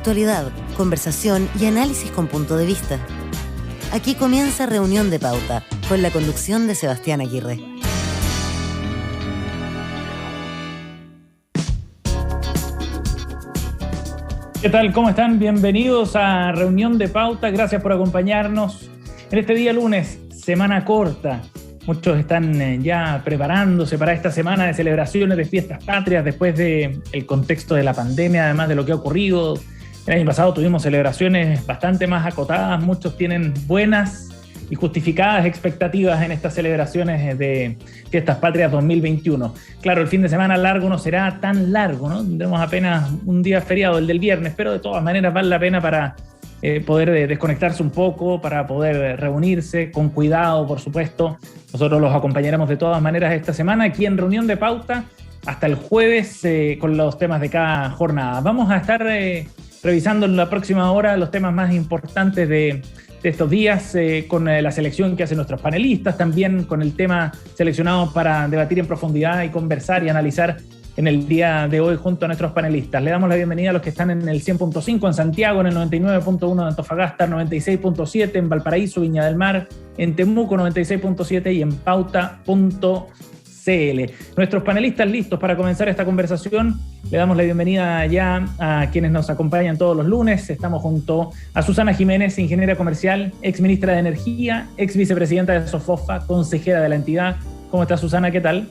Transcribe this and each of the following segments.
Actualidad, conversación y análisis con punto de vista. Aquí comienza Reunión de Pauta, con la conducción de Sebastián Aguirre. ¿Qué tal? ¿Cómo están? Bienvenidos a Reunión de Pauta. Gracias por acompañarnos en este día lunes, semana corta. Muchos están ya preparándose para esta semana de celebraciones de fiestas patrias después del contexto de la pandemia, además de lo que ha ocurrido. El año pasado tuvimos celebraciones bastante más acotadas. Muchos tienen buenas y justificadas expectativas en estas celebraciones de fiestas patrias 2021. Claro, el fin de semana largo no será tan largo, ¿no? Tendremos apenas un día feriado, el del viernes, pero de todas maneras vale la pena para poder desconectarse un poco, para poder reunirse con cuidado, por supuesto. Nosotros los acompañaremos de todas maneras esta semana aquí en Reunión de Pauta hasta el jueves con los temas de cada jornada. Vamos a estar revisando en la próxima hora los temas más importantes de estos días con la selección que hacen nuestros panelistas, también con el tema seleccionado para debatir en profundidad y conversar y analizar en el día de hoy junto a nuestros panelistas. Le damos la bienvenida a los que están en el 100.5 en Santiago, en el 99.1 de Antofagasta, 96.7 en Valparaíso, Viña del Mar, en Temuco 96.7 y en Pauta.cl. Nuestros panelistas listos para comenzar esta conversación. Le damos la bienvenida ya a quienes nos acompañan todos los lunes. Estamos junto a Susana Jiménez, ingeniera comercial, ex ministra de Energía, ex vicepresidenta de SOFOFA, consejera de la entidad. ¿Cómo está, Susana? ¿Qué tal?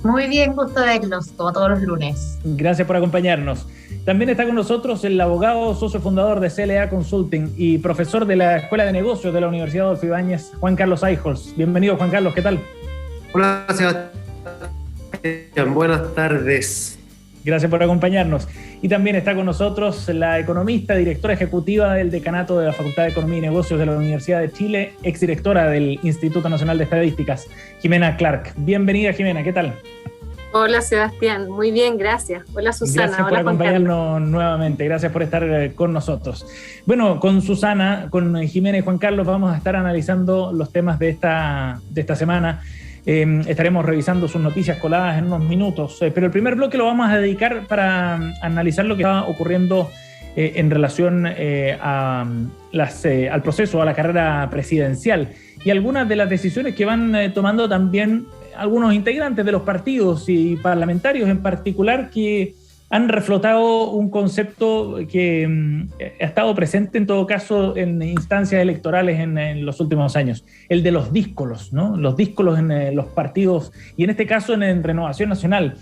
Muy bien, gusto verlos, como todos los lunes. Gracias por acompañarnos. También está con nosotros el abogado, socio fundador de CLA Consulting y profesor de la Escuela de Negocios de la Universidad Adolfo Ibáñez, Juan Carlos Eijols. Bienvenido, Juan Carlos, ¿qué tal? Hola, Sebastián. Buenas tardes. Gracias por acompañarnos. Y también está con nosotros la economista, directora ejecutiva del Decanato de la Facultad de Economía y Negocios de la Universidad de Chile, exdirectora del Instituto Nacional de Estadísticas, Jimena Clark. Bienvenida, Jimena, ¿qué tal? Hola, Sebastián. Muy bien, gracias. Hola, Susana. Gracias por acompañarnos nuevamente. Gracias por estar con nosotros. Bueno, con Susana, con Jimena y Juan Carlos vamos a estar analizando los temas de esta semana. Estaremos revisando sus noticias coladas en unos minutos, pero el primer bloque lo vamos a dedicar para analizar lo que está ocurriendo en relación al proceso, a la carrera presidencial y algunas de las decisiones que van tomando también algunos integrantes de los partidos y parlamentarios en particular que han reflotado un concepto que ha estado presente en todo caso en instancias electorales en los últimos años, el de los díscolos, ¿no? Los díscolos en los partidos y en este caso en Renovación Nacional.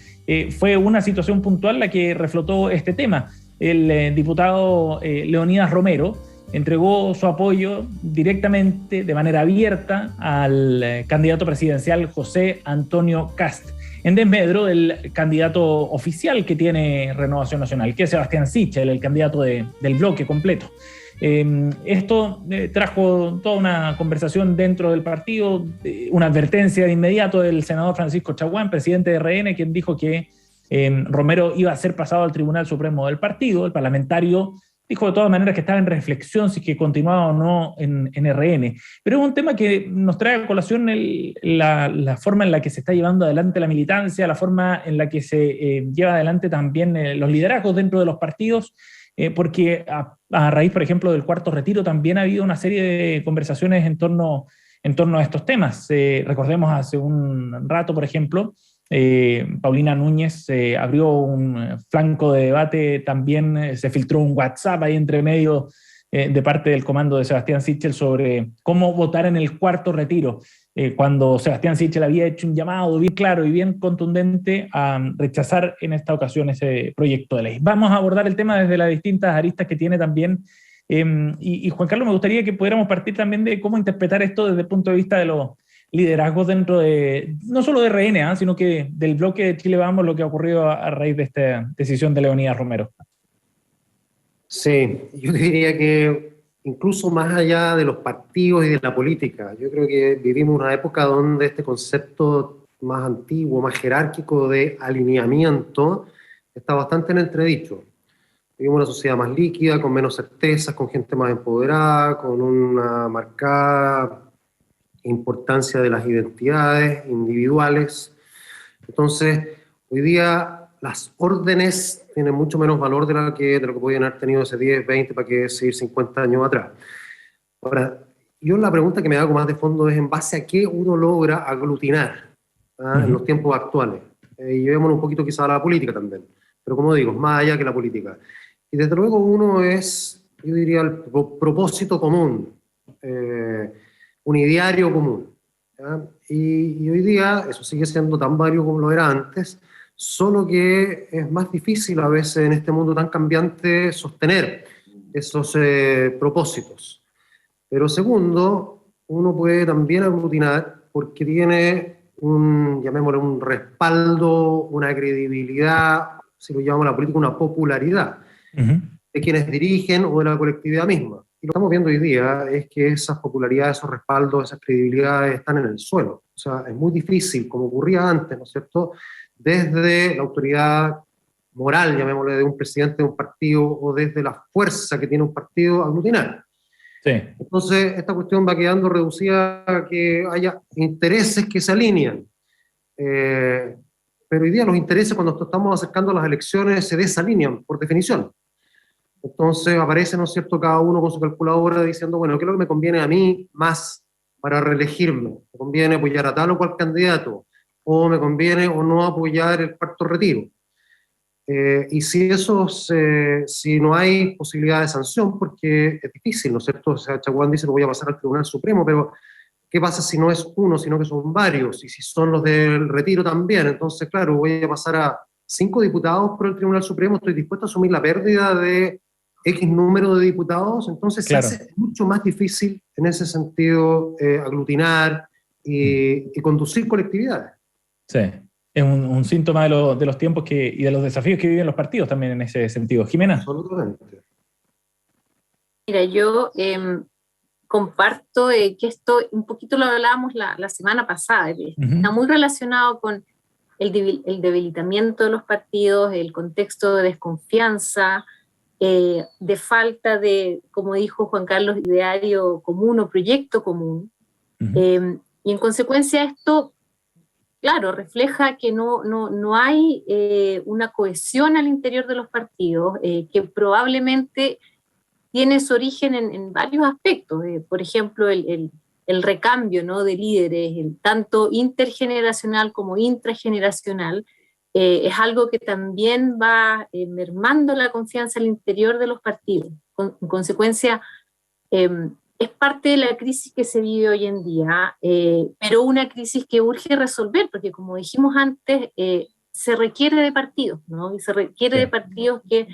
Fue una situación puntual la que reflotó este tema. El diputado Leonidas Romero entregó su apoyo directamente, de manera abierta, al candidato presidencial José Antonio Kast, en desmedro del candidato oficial que tiene Renovación Nacional, que es Sebastián Sichel, el candidato del bloque completo. Esto trajo toda una conversación dentro del partido, una advertencia de inmediato del senador Francisco Chaguán, presidente de RN, quien dijo que Romero iba a ser pasado al Tribunal Supremo del partido. El parlamentario dijo de todas maneras que estaba en reflexión si que continuaba o no en RN. Pero es un tema que nos trae a colación la forma en la que se está llevando adelante la militancia, la forma en la que se lleva adelante también los liderazgos dentro de los partidos, porque a raíz, por ejemplo, del cuarto retiro también ha habido una serie de conversaciones en torno a estos temas. Recordemos hace un rato, por ejemplo, Paulina Núñez abrió un flanco de debate, también se filtró un WhatsApp ahí entre medio de parte del comando de Sebastián Sichel sobre cómo votar en el cuarto retiro, cuando Sebastián Sichel había hecho un llamado bien claro y bien contundente a rechazar en esta ocasión ese proyecto de ley. Vamos a abordar el tema desde las distintas aristas que tiene también, y Juan Carlos, me gustaría que pudiéramos partir también de cómo interpretar esto desde el punto de vista de los liderazgos dentro de, no solo de RN, sino que del bloque de Chile Vamos, lo que ha ocurrido a raíz de esta decisión de Leonidas Romero. Sí, yo diría que incluso más allá de los partidos y de la política, yo creo que vivimos una época donde este concepto más antiguo, más jerárquico de alineamiento está bastante en entredicho. Vivimos una sociedad más líquida, con menos certezas, con gente más empoderada, con una marcada importancia de las identidades individuales. Entonces, hoy día las órdenes tienen mucho menos valor de lo que podían haber tenido hace 10, 20, para qué decir 50 años atrás. Ahora, yo la pregunta que me hago más de fondo es en base a qué uno logra aglutinar en los tiempos actuales. Y llevémonos un poquito quizá a la política también, pero como digo, más allá que la política. Y desde luego uno es, yo diría, el propósito común, un ideario común. Y hoy día eso sigue siendo tan válido como lo era antes, solo que es más difícil a veces en este mundo tan cambiante sostener esos propósitos. Pero segundo, uno puede también aglutinar porque tiene llamémosle un respaldo, una credibilidad, si lo llamamos la política, una popularidad de quienes dirigen o de la colectividad misma. Y lo que estamos viendo hoy día es que esas popularidades, esos respaldos, esas credibilidades están en el suelo. O sea, es muy difícil, como ocurría antes, ¿no es cierto?, desde la autoridad moral, llamémosle, de un presidente de un partido o desde la fuerza que tiene un partido, aglutinar. Sí. Entonces, esta cuestión va quedando reducida a que haya intereses que se alinean. Pero hoy día los intereses, cuando estamos acercando a las elecciones, se desalinean, por definición. Entonces aparece, ¿no es cierto?, cada uno con su calculadora diciendo, bueno, ¿qué es lo que me conviene a mí más para reelegirme? ¿Me conviene apoyar a tal o cual candidato? ¿O me conviene o no apoyar el cuarto retiro? Y si si no hay posibilidad de sanción, porque es difícil, ¿no es cierto? O sea, Chaguán dice que voy a pasar al Tribunal Supremo, pero ¿qué pasa si no es uno, sino que son varios? Y si son los del retiro también, entonces, claro, voy a pasar a 5 diputados por el Tribunal Supremo, estoy dispuesto a asumir la pérdida de X número de diputados, entonces claro, se hace mucho más difícil en ese sentido aglutinar y conducir colectividades. Sí. Es un síntoma de los tiempos y de los desafíos que viven los partidos también en ese sentido. Jimena. Absolutamente. Mira, yo comparto que esto, un poquito lo hablábamos la semana pasada, está muy relacionado con el debilitamiento de los partidos, el contexto de desconfianza, de falta de, como dijo Juan Carlos, ideario común o proyecto común. Y en consecuencia esto, claro, refleja que no hay una cohesión al interior de los partidos, que probablemente tiene su origen en varios aspectos. Por ejemplo, el recambio, ¿no?, de líderes, tanto intergeneracional como intrageneracional, es algo que también va mermando la confianza al interior de los partidos. En consecuencia, es parte de la crisis que se vive hoy en día, pero una crisis que urge resolver, porque como dijimos antes, se requiere de partidos, ¿no? Y se requiere de partidos que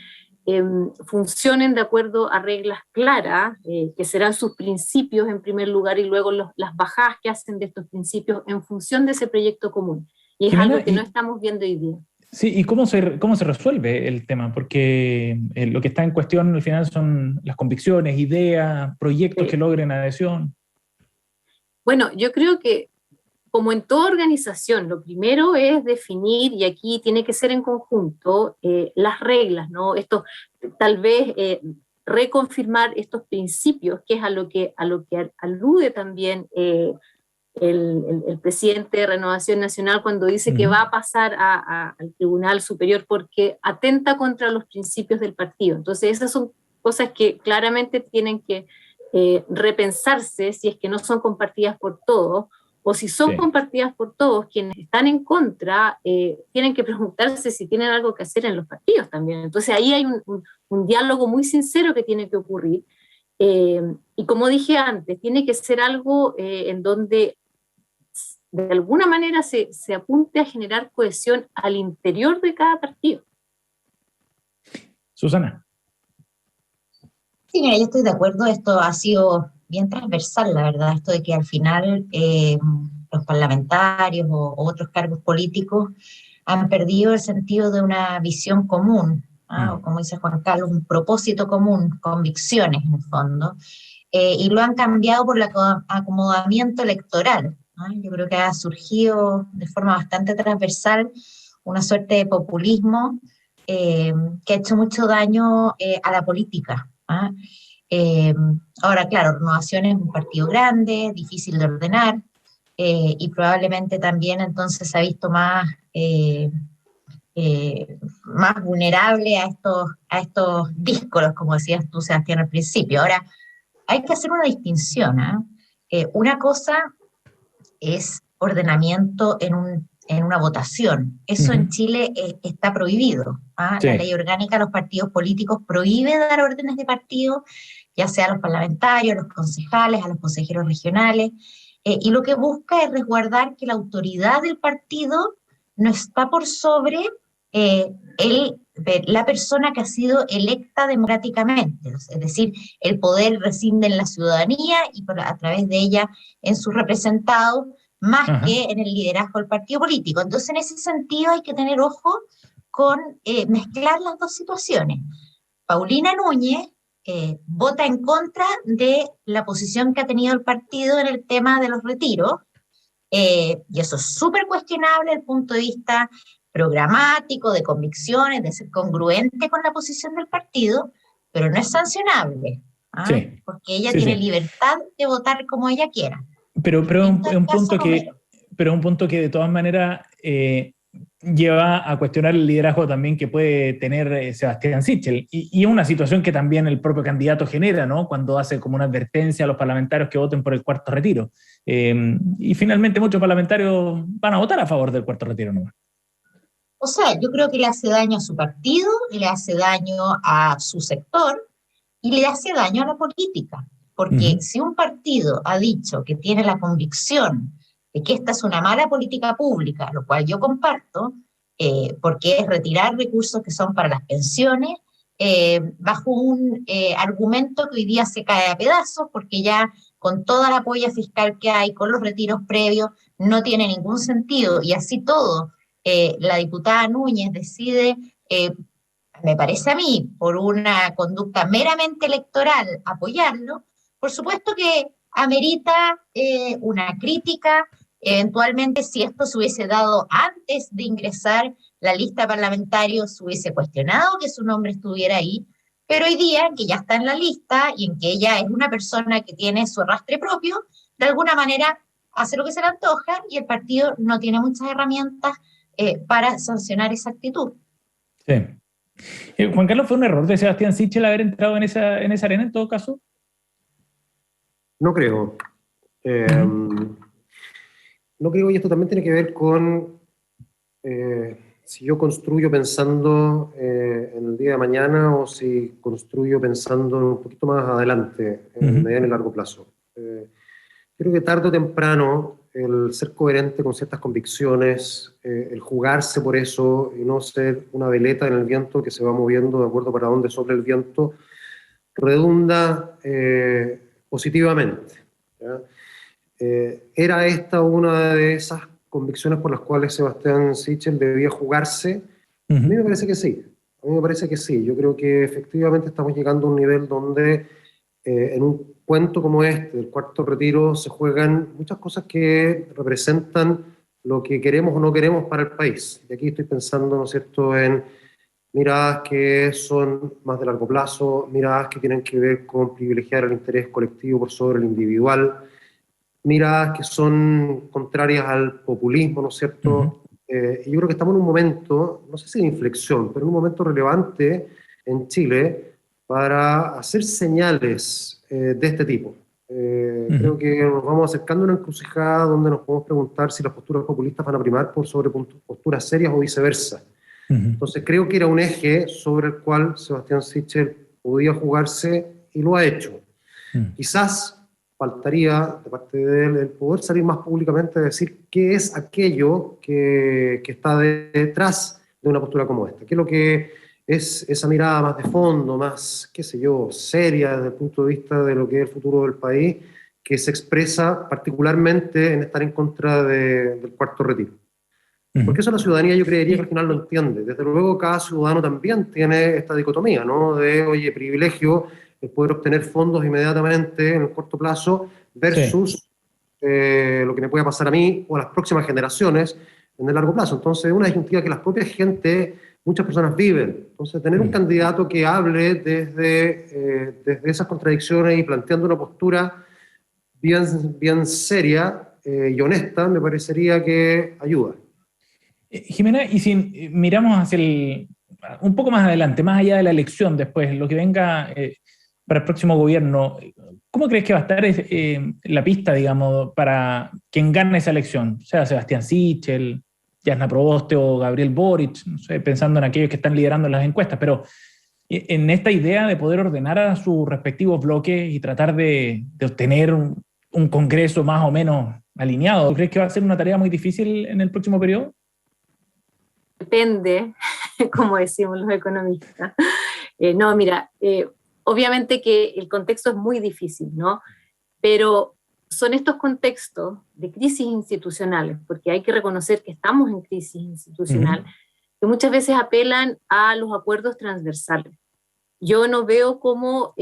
funcionen de acuerdo a reglas claras, que serán sus principios en primer lugar, y luego las bajadas que hacen de estos principios en función de ese proyecto común. Y es algo que no estamos viendo hoy día. Sí, ¿y cómo se resuelve el tema? Porque lo que está en cuestión al final son las convicciones, ideas, proyectos que logren adhesión. Bueno, yo creo que como en toda organización, lo primero es definir, y aquí tiene que ser en conjunto, las reglas, ¿no? Esto, tal vez reconfirmar estos principios, que es a lo que alude también el presidente de Renovación Nacional cuando dice que va a pasar al Tribunal Superior porque atenta contra los principios del partido. Entonces esas son cosas que claramente tienen que repensarse si es que no son compartidas por todos, o si son compartidas por todos, quienes están en contra tienen que preguntarse si tienen algo que hacer en los partidos también. Entonces ahí hay un diálogo muy sincero que tiene que ocurrir, y como dije antes, tiene que ser algo en donde de alguna manera se apunte a generar cohesión al interior de cada partido. Susana. Sí, mira, yo estoy de acuerdo, esto ha sido bien transversal, la verdad, esto de que al final los parlamentarios o otros cargos políticos han perdido el sentido de una visión común, o como dice Juan Carlos, un propósito común, convicciones en el fondo, y lo han cambiado por el acomodamiento electoral. Yo creo que ha surgido de forma bastante transversal una suerte de populismo que ha hecho mucho daño a la política. Ahora, claro, Renovación es un partido grande, difícil de ordenar, y probablemente también entonces se ha visto más más vulnerable a estos díscolos, como decías tú, Sebastián, al principio. Ahora, hay que hacer una distinción, ¿eh? Una cosa es ordenamiento en una votación. Eso en Chile está prohibido. Sí. La ley orgánica de los partidos políticos prohíbe dar órdenes de partido, ya sea a los parlamentarios, a los concejales, a los consejeros regionales, y lo que busca es resguardar que la autoridad del partido no está por sobre la persona que ha sido electa democráticamente, es decir, el poder reside en la ciudadanía y a través de ella en sus representados, más que en el liderazgo del partido político. Entonces, en ese sentido hay que tener ojo con mezclar las dos situaciones. Paulina Núñez vota en contra de la posición que ha tenido el partido en el tema de los retiros, y eso es súper cuestionable desde el punto de vista programático, de convicciones, de ser congruente con la posición del partido, pero no es sancionable, sí. Porque ella tiene libertad de votar como ella quiera. Pero un punto que de todas maneras lleva a cuestionar el liderazgo también que puede tener Sebastián Sichel, y es una situación que también el propio candidato genera, ¿no? Cuando hace como una advertencia a los parlamentarios que voten por el cuarto retiro, y finalmente muchos parlamentarios van a votar a favor del cuarto retiro, ¿no? O sea, yo creo que le hace daño a su partido, le hace daño a su sector y le hace daño a la política, porque si un partido ha dicho que tiene la convicción de que esta es una mala política pública, lo cual yo comparto, porque es retirar recursos que son para las pensiones, bajo un argumento que hoy día se cae a pedazos, porque ya con toda la polla fiscal que hay, con los retiros previos, no tiene ningún sentido, y así todo, la diputada Núñez decide, me parece a mí, por una conducta meramente electoral, apoyarlo. Por supuesto que amerita una crítica. Eventualmente, si esto se hubiese dado antes de ingresar la lista parlamentaria, se hubiese cuestionado que su nombre estuviera ahí, pero hoy día, en que ya está en la lista y en que ella es una persona que tiene su arrastre propio, de alguna manera hace lo que se le antoja y el partido no tiene muchas herramientas para sancionar esa actitud. Sí. Juan Carlos, ¿fue un error de Sebastián Sichel haber entrado en esa arena en todo caso? No creo. No creo, y esto también tiene que ver con si yo construyo pensando en el día de mañana o si construyo pensando un poquito más adelante, en el mediano y largo plazo. Creo que tarde o temprano el ser coherente con ciertas convicciones, el jugarse por eso y no ser una veleta en el viento que se va moviendo de acuerdo para dónde sopla el viento, redunda positivamente, ¿ya? ¿Era esta una de esas convicciones por las cuales Sebastián Sichel debía jugarse? A mí me parece que sí. A mí me parece que sí. Yo creo que efectivamente estamos llegando a un nivel donde en un cuento como este, del cuarto retiro, se juegan muchas cosas que representan lo que queremos o no queremos para el país. Y aquí estoy pensando, ¿no es cierto?, en miradas que son más de largo plazo, miradas que tienen que ver con privilegiar el interés colectivo por sobre el individual, miradas que son contrarias al populismo, ¿no es cierto? Y yo creo que estamos en un momento, no sé si de inflexión, pero en un momento relevante en Chile para hacer señales de este tipo. Creo que nos vamos acercando a una encrucijada donde nos podemos preguntar si las posturas populistas van a primar por sobre posturas serias o viceversa. Entonces creo que era un eje sobre el cual Sebastián Sichel podía jugarse y lo ha hecho. Quizás faltaría de parte de él el poder salir más públicamente a decir qué es aquello que está detrás de una postura como esta, qué es lo que es esa mirada más de fondo, más, qué sé yo, seria desde el punto de vista de lo que es el futuro del país, que se expresa particularmente en estar en contra del cuarto retiro. Porque eso la ciudadanía, yo creería que al final lo entiende. Desde luego cada ciudadano también tiene esta dicotomía, ¿no? De, oye, privilegio el poder obtener fondos inmediatamente en el corto plazo versus lo que me pueda pasar a mí o a las próximas generaciones en el largo plazo. Entonces, una disyuntiva que las propias gente, muchas personas viven. Entonces, tener un candidato que hable desde esas contradicciones y planteando una postura bien seria y honesta, me parecería que ayuda. Jimena, y si miramos hacia un poco más adelante, más allá de la elección después, lo que venga para el próximo gobierno, ¿cómo crees que va a estar la pista, digamos, para quien gane esa elección? Sea Sebastián Sichel, Jasna Proboste o Gabriel Boric, no sé, pensando en aquellos que están liderando las encuestas, pero en esta idea de poder ordenar a sus respectivos bloques y tratar de obtener un Congreso más o menos alineado, ¿tú crees que va a ser una tarea muy difícil en el próximo periodo? Depende, como decimos los economistas. No, mira, obviamente que el contexto es muy difícil, ¿no? Pero son estos contextos de crisis institucionales, porque hay que reconocer que estamos en crisis institucional, que muchas veces apelan a los acuerdos transversales. Yo no veo cómo,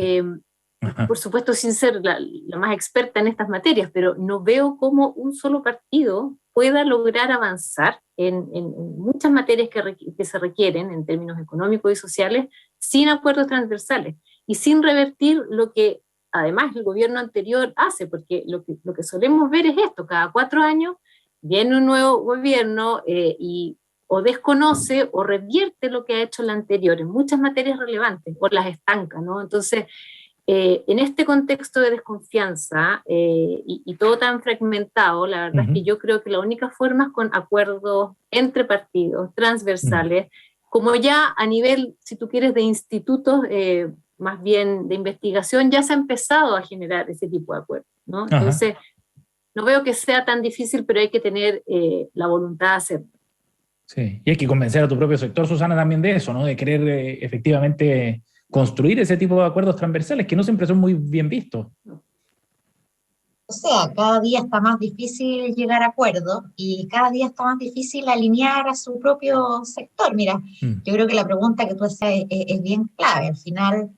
por supuesto sin ser la más experta en estas materias, pero no veo cómo un solo partido pueda lograr avanzar en muchas materias que se requieren en términos económicos y sociales sin acuerdos transversales y sin revertir lo que además el gobierno anterior hace, porque lo que solemos ver es esto: cada 4 años viene un nuevo gobierno y o desconoce o revierte lo que ha hecho el anterior en muchas materias relevantes, o las estanca, ¿no? Entonces, en este contexto de desconfianza y todo tan fragmentado, la verdad es que yo creo que la única forma es con acuerdos entre partidos, transversales, como ya a nivel, si tú quieres, de institutos, más bien de investigación, ya se ha empezado a generar ese tipo de acuerdos, ¿no? Entonces, no veo que sea tan difícil, pero hay que tener la voluntad de hacerlo. Sí, y hay que convencer a tu propio sector, Susana, también de eso, ¿no? De querer efectivamente construir ese tipo de acuerdos transversales que no siempre son muy bien vistos. O sea, cada día está más difícil llegar a acuerdos y cada día está más difícil alinear a su propio sector. Mira, yo creo que la pregunta que tú haces es bien clave. Al final,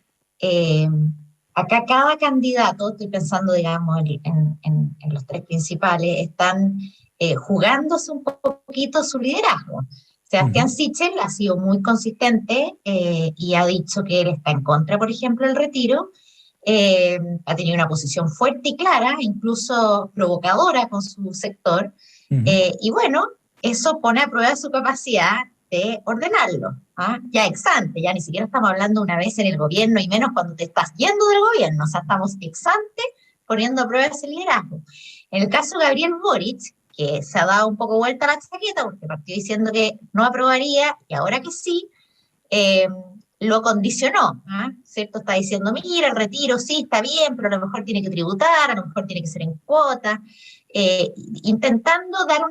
acá cada candidato, estoy pensando, digamos, en los 3 principales, están jugándose un poquito su liderazgo. Sebastián Sichel ha sido muy consistente y ha dicho que él está en contra, por ejemplo, del retiro. Ha tenido una posición fuerte y clara, incluso provocadora con su sector, y bueno, eso pone a prueba su capacidad de ordenarlo, ya ex ante, ya ni siquiera estamos hablando una vez en el gobierno y menos cuando te estás yendo del gobierno, o sea, estamos ex ante poniendo a prueba ese liderazgo. En el caso de Gabriel Boric, que se ha dado un poco vuelta la chaqueta porque partió diciendo que no aprobaría y ahora que sí, lo condicionó, ¿cierto? Está diciendo, mira, el retiro sí está bien, pero a lo mejor tiene que tributar, a lo mejor tiene que ser en cuota, intentando dar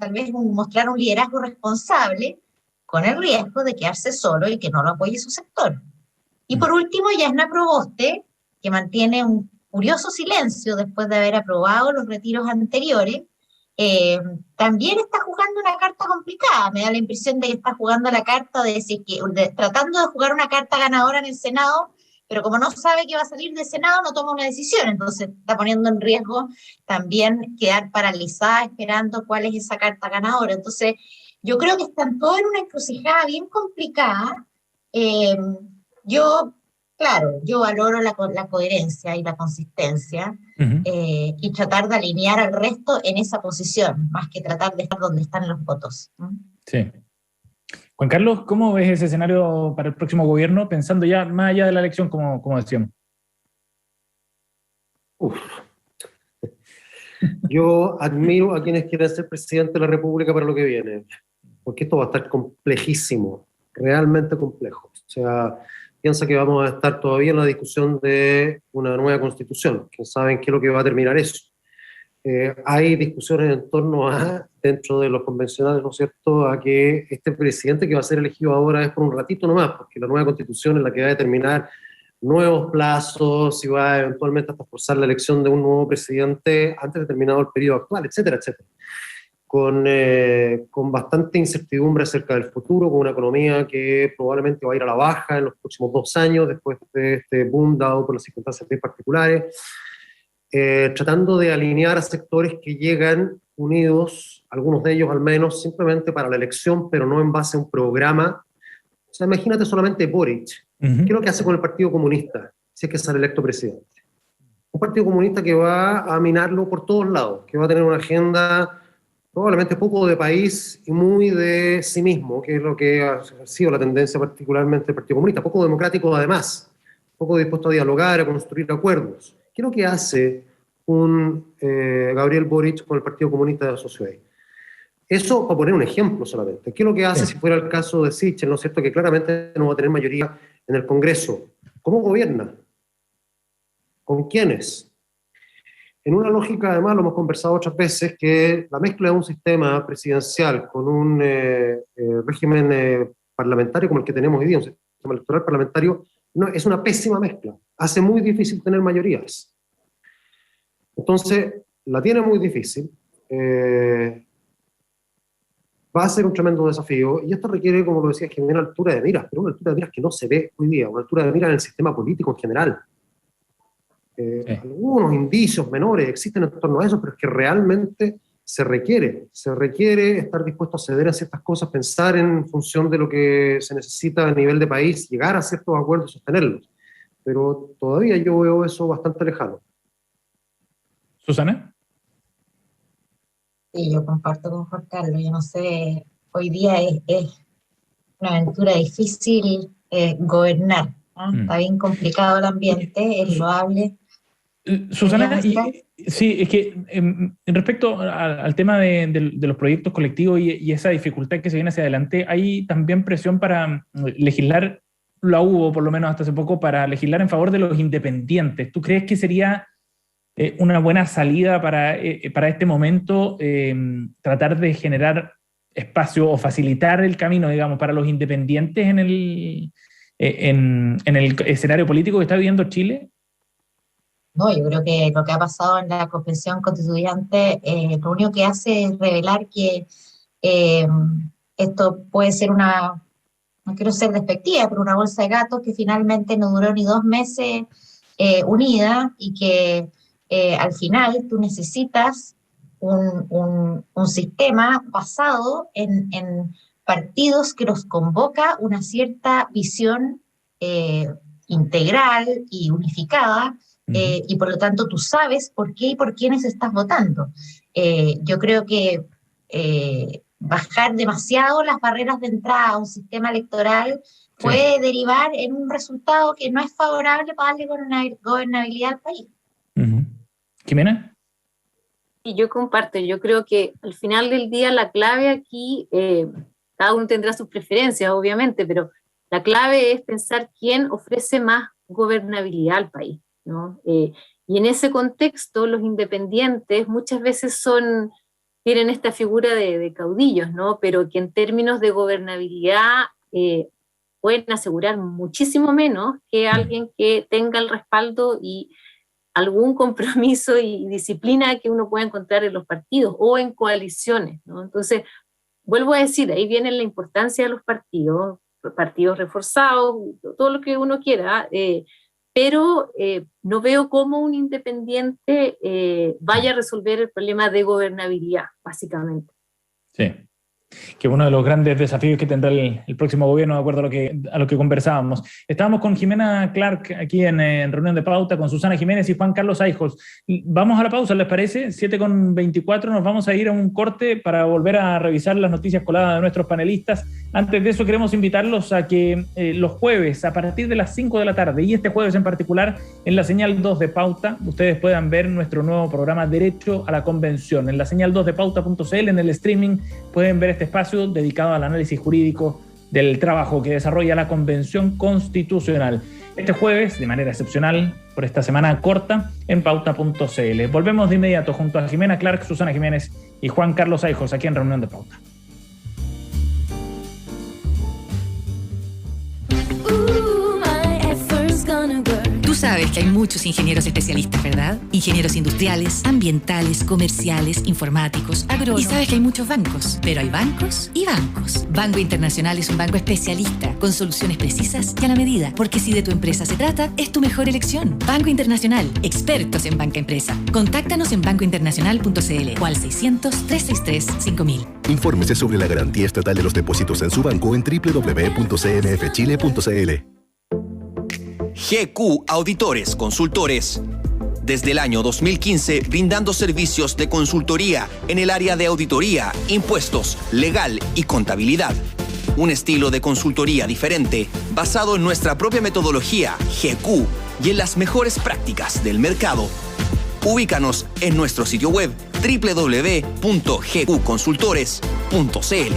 tal vez mostrar un liderazgo responsable con el riesgo de quedarse solo y que no lo apoye su sector. Y por último, Jasna Proboste, que mantiene un curioso silencio después de haber aprobado los retiros anteriores, también está jugando una carta complicada. Me da la impresión de que está jugando la carta tratando de jugar una carta ganadora en el Senado, pero como no sabe que va a salir del Senado, no toma una decisión, entonces está poniendo en riesgo también quedar paralizada esperando cuál es esa carta ganadora. Entonces yo creo que están todos en una encrucijada bien complicada. Yo valoro la coherencia y la consistencia y tratar de alinear al resto en esa posición, más que tratar de estar donde están los votos. Sí. Juan Carlos, ¿cómo ves ese escenario para el próximo gobierno, pensando ya más allá de la elección, como decíamos? Yo admiro a quienes quieren ser presidente de la República para lo que viene, porque esto va a estar complejísimo, realmente complejo. O sea, piensa que vamos a estar todavía en la discusión de una nueva constitución. ¿Quién sabe en qué es lo que va a terminar eso? Hay discusiones en torno a, dentro de los convencionales, ¿no es cierto?, a que este presidente que va a ser elegido ahora es por un ratito nomás, porque la nueva constitución es la que va a determinar nuevos plazos, si va eventualmente hasta forzar la elección de un nuevo presidente antes de terminado el periodo actual, etcétera, etcétera. Con bastante incertidumbre acerca del futuro, con una economía que probablemente va a ir a la baja en los próximos 2 años, después de este boom dado por las circunstancias bien particulares, tratando de alinear a sectores que llegan unidos, algunos de ellos al menos, simplemente para la elección, pero no en base a un programa. O sea, imagínate solamente Boric. ¿Qué es lo que hace con el Partido Comunista si es que sale electo presidente? Un Partido Comunista que va a minarlo por todos lados, que va a tener una agenda probablemente poco de país y muy de sí mismo, que es lo que ha sido la tendencia particularmente del Partido Comunista, poco democrático además, poco dispuesto a dialogar, a construir acuerdos. ¿Qué es lo que hace un Gabriel Boric con el Partido Comunista de Asocio ahí? Eso para poner un ejemplo solamente. ¿Qué es lo que hace si fuera el caso de Sichel, ¿no es cierto?, que claramente no va a tener mayoría en el Congreso? ¿Cómo gobierna? ¿Con quiénes? En una lógica, además, lo hemos conversado otras veces, que la mezcla de un sistema presidencial con un régimen parlamentario como el que tenemos hoy día, un sistema electoral parlamentario, no, es una pésima mezcla. Hace muy difícil tener mayorías. Entonces, la tiene muy difícil. Va a ser un tremendo desafío, y esto requiere, como lo decía, una altura de miras, pero una altura de miras que no se ve hoy día, una altura de miras en el sistema político en general. Algunos indicios menores existen en torno a eso, pero es que realmente se requiere estar dispuesto a ceder a ciertas cosas, pensar en función de lo que se necesita a nivel de país, llegar a ciertos acuerdos y sostenerlos. Pero todavía yo veo eso bastante lejano. ¿Susana? Sí, yo comparto con Juan Carlos. Yo no sé, hoy día es una aventura difícil gobernar. Está bien complicado el ambiente, es loable. Susana, sí, es que en respecto al tema de los proyectos colectivos y esa dificultad que se viene hacia adelante, hay también presión para legislar, la hubo por lo menos hasta hace poco, para legislar en favor de los independientes. ¿Tú crees que sería una buena salida para este momento tratar de generar espacio o facilitar el camino, digamos, para los independientes en el escenario político que está viviendo Chile? No, yo creo que lo que ha pasado en la Convención Constituyente lo único que hace es revelar que esto puede ser no quiero ser despectiva, pero una bolsa de gatos que finalmente no duró ni 2 meses unida, y que al final tú necesitas un sistema basado en partidos que los convoca una cierta visión integral y unificada. Y por lo tanto tú sabes por qué y por quiénes estás votando. Yo creo que bajar demasiado las barreras de entrada a un sistema electoral puede derivar en un resultado que no es favorable para darle gobernabilidad al país. ¿Jimena? Y yo comparto, yo creo que al final del día la clave aquí, cada uno tendrá sus preferencias obviamente, pero la clave es pensar quién ofrece más gobernabilidad al país, ¿no? Y en ese contexto los independientes muchas veces tienen esta figura de caudillos, ¿no? Pero que en términos de gobernabilidad pueden asegurar muchísimo menos que alguien que tenga el respaldo y algún compromiso y disciplina que uno pueda encontrar en los partidos o en coaliciones, ¿no? Entonces, vuelvo a decir, ahí viene la importancia de los partidos reforzados, todo lo que uno quiera, pero no veo cómo un independiente vaya a resolver el problema de gobernabilidad, básicamente. Sí, que uno de los grandes desafíos que tendrá el próximo gobierno, de acuerdo a lo que conversábamos. Estábamos con Jimena Clark aquí en reunión de pauta, con Susana Jiménez y Juan Carlos Aijos. Vamos a la pausa, ¿les parece? 7:24, nos vamos a ir a un corte para volver a revisar las noticias coladas de nuestros panelistas. Antes de eso queremos invitarlos a que los jueves, a partir de las 5 de la tarde, y este jueves en particular, en la señal 2 de Pauta, ustedes puedan ver nuestro nuevo programa Derecho a la Convención. En la señal 2 de Pauta.cl, en el streaming, pueden ver este espacio dedicado al análisis jurídico del trabajo que desarrolla la Convención Constitucional. Este jueves, de manera excepcional, por esta semana corta, en Pauta.cl. Volvemos de inmediato junto a Jimena Clark, Susana Jiménez y Juan Carlos Aijos, aquí en Reunión de Pauta. Tú sabes que hay muchos ingenieros especialistas, ¿verdad? Ingenieros industriales, ambientales, comerciales, informáticos, agrónomos. Y sabes que hay muchos bancos, pero hay bancos y bancos. Banco Internacional es un banco especialista, con soluciones precisas y a la medida, porque si de tu empresa se trata, es tu mejor elección. Banco Internacional, expertos en banca empresa. Contáctanos en bancointernacional.cl o al 600-363-5000. Infórmese sobre la garantía estatal de los depósitos en su banco en www.cmfchile.cl. GQ Auditores Consultores. desde el año 2015 brindando servicios de consultoría en el área de auditoría, impuestos, legal y contabilidad. Un estilo de consultoría diferente, basado en nuestra propia metodología, GQ, y en las mejores prácticas del mercado. Ubícanos en nuestro sitio web www.gqconsultores.cl.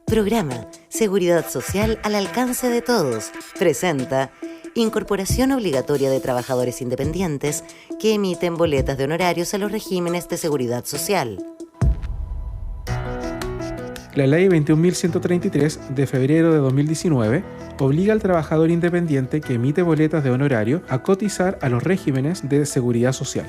Programa Seguridad Social al alcance de todos. Presenta incorporación obligatoria de trabajadores independientes que emiten boletas de honorarios a los regímenes de seguridad social. La Ley 21.133 de febrero de 2019 obliga al trabajador independiente que emite boletas de honorario a cotizar a los regímenes de seguridad social.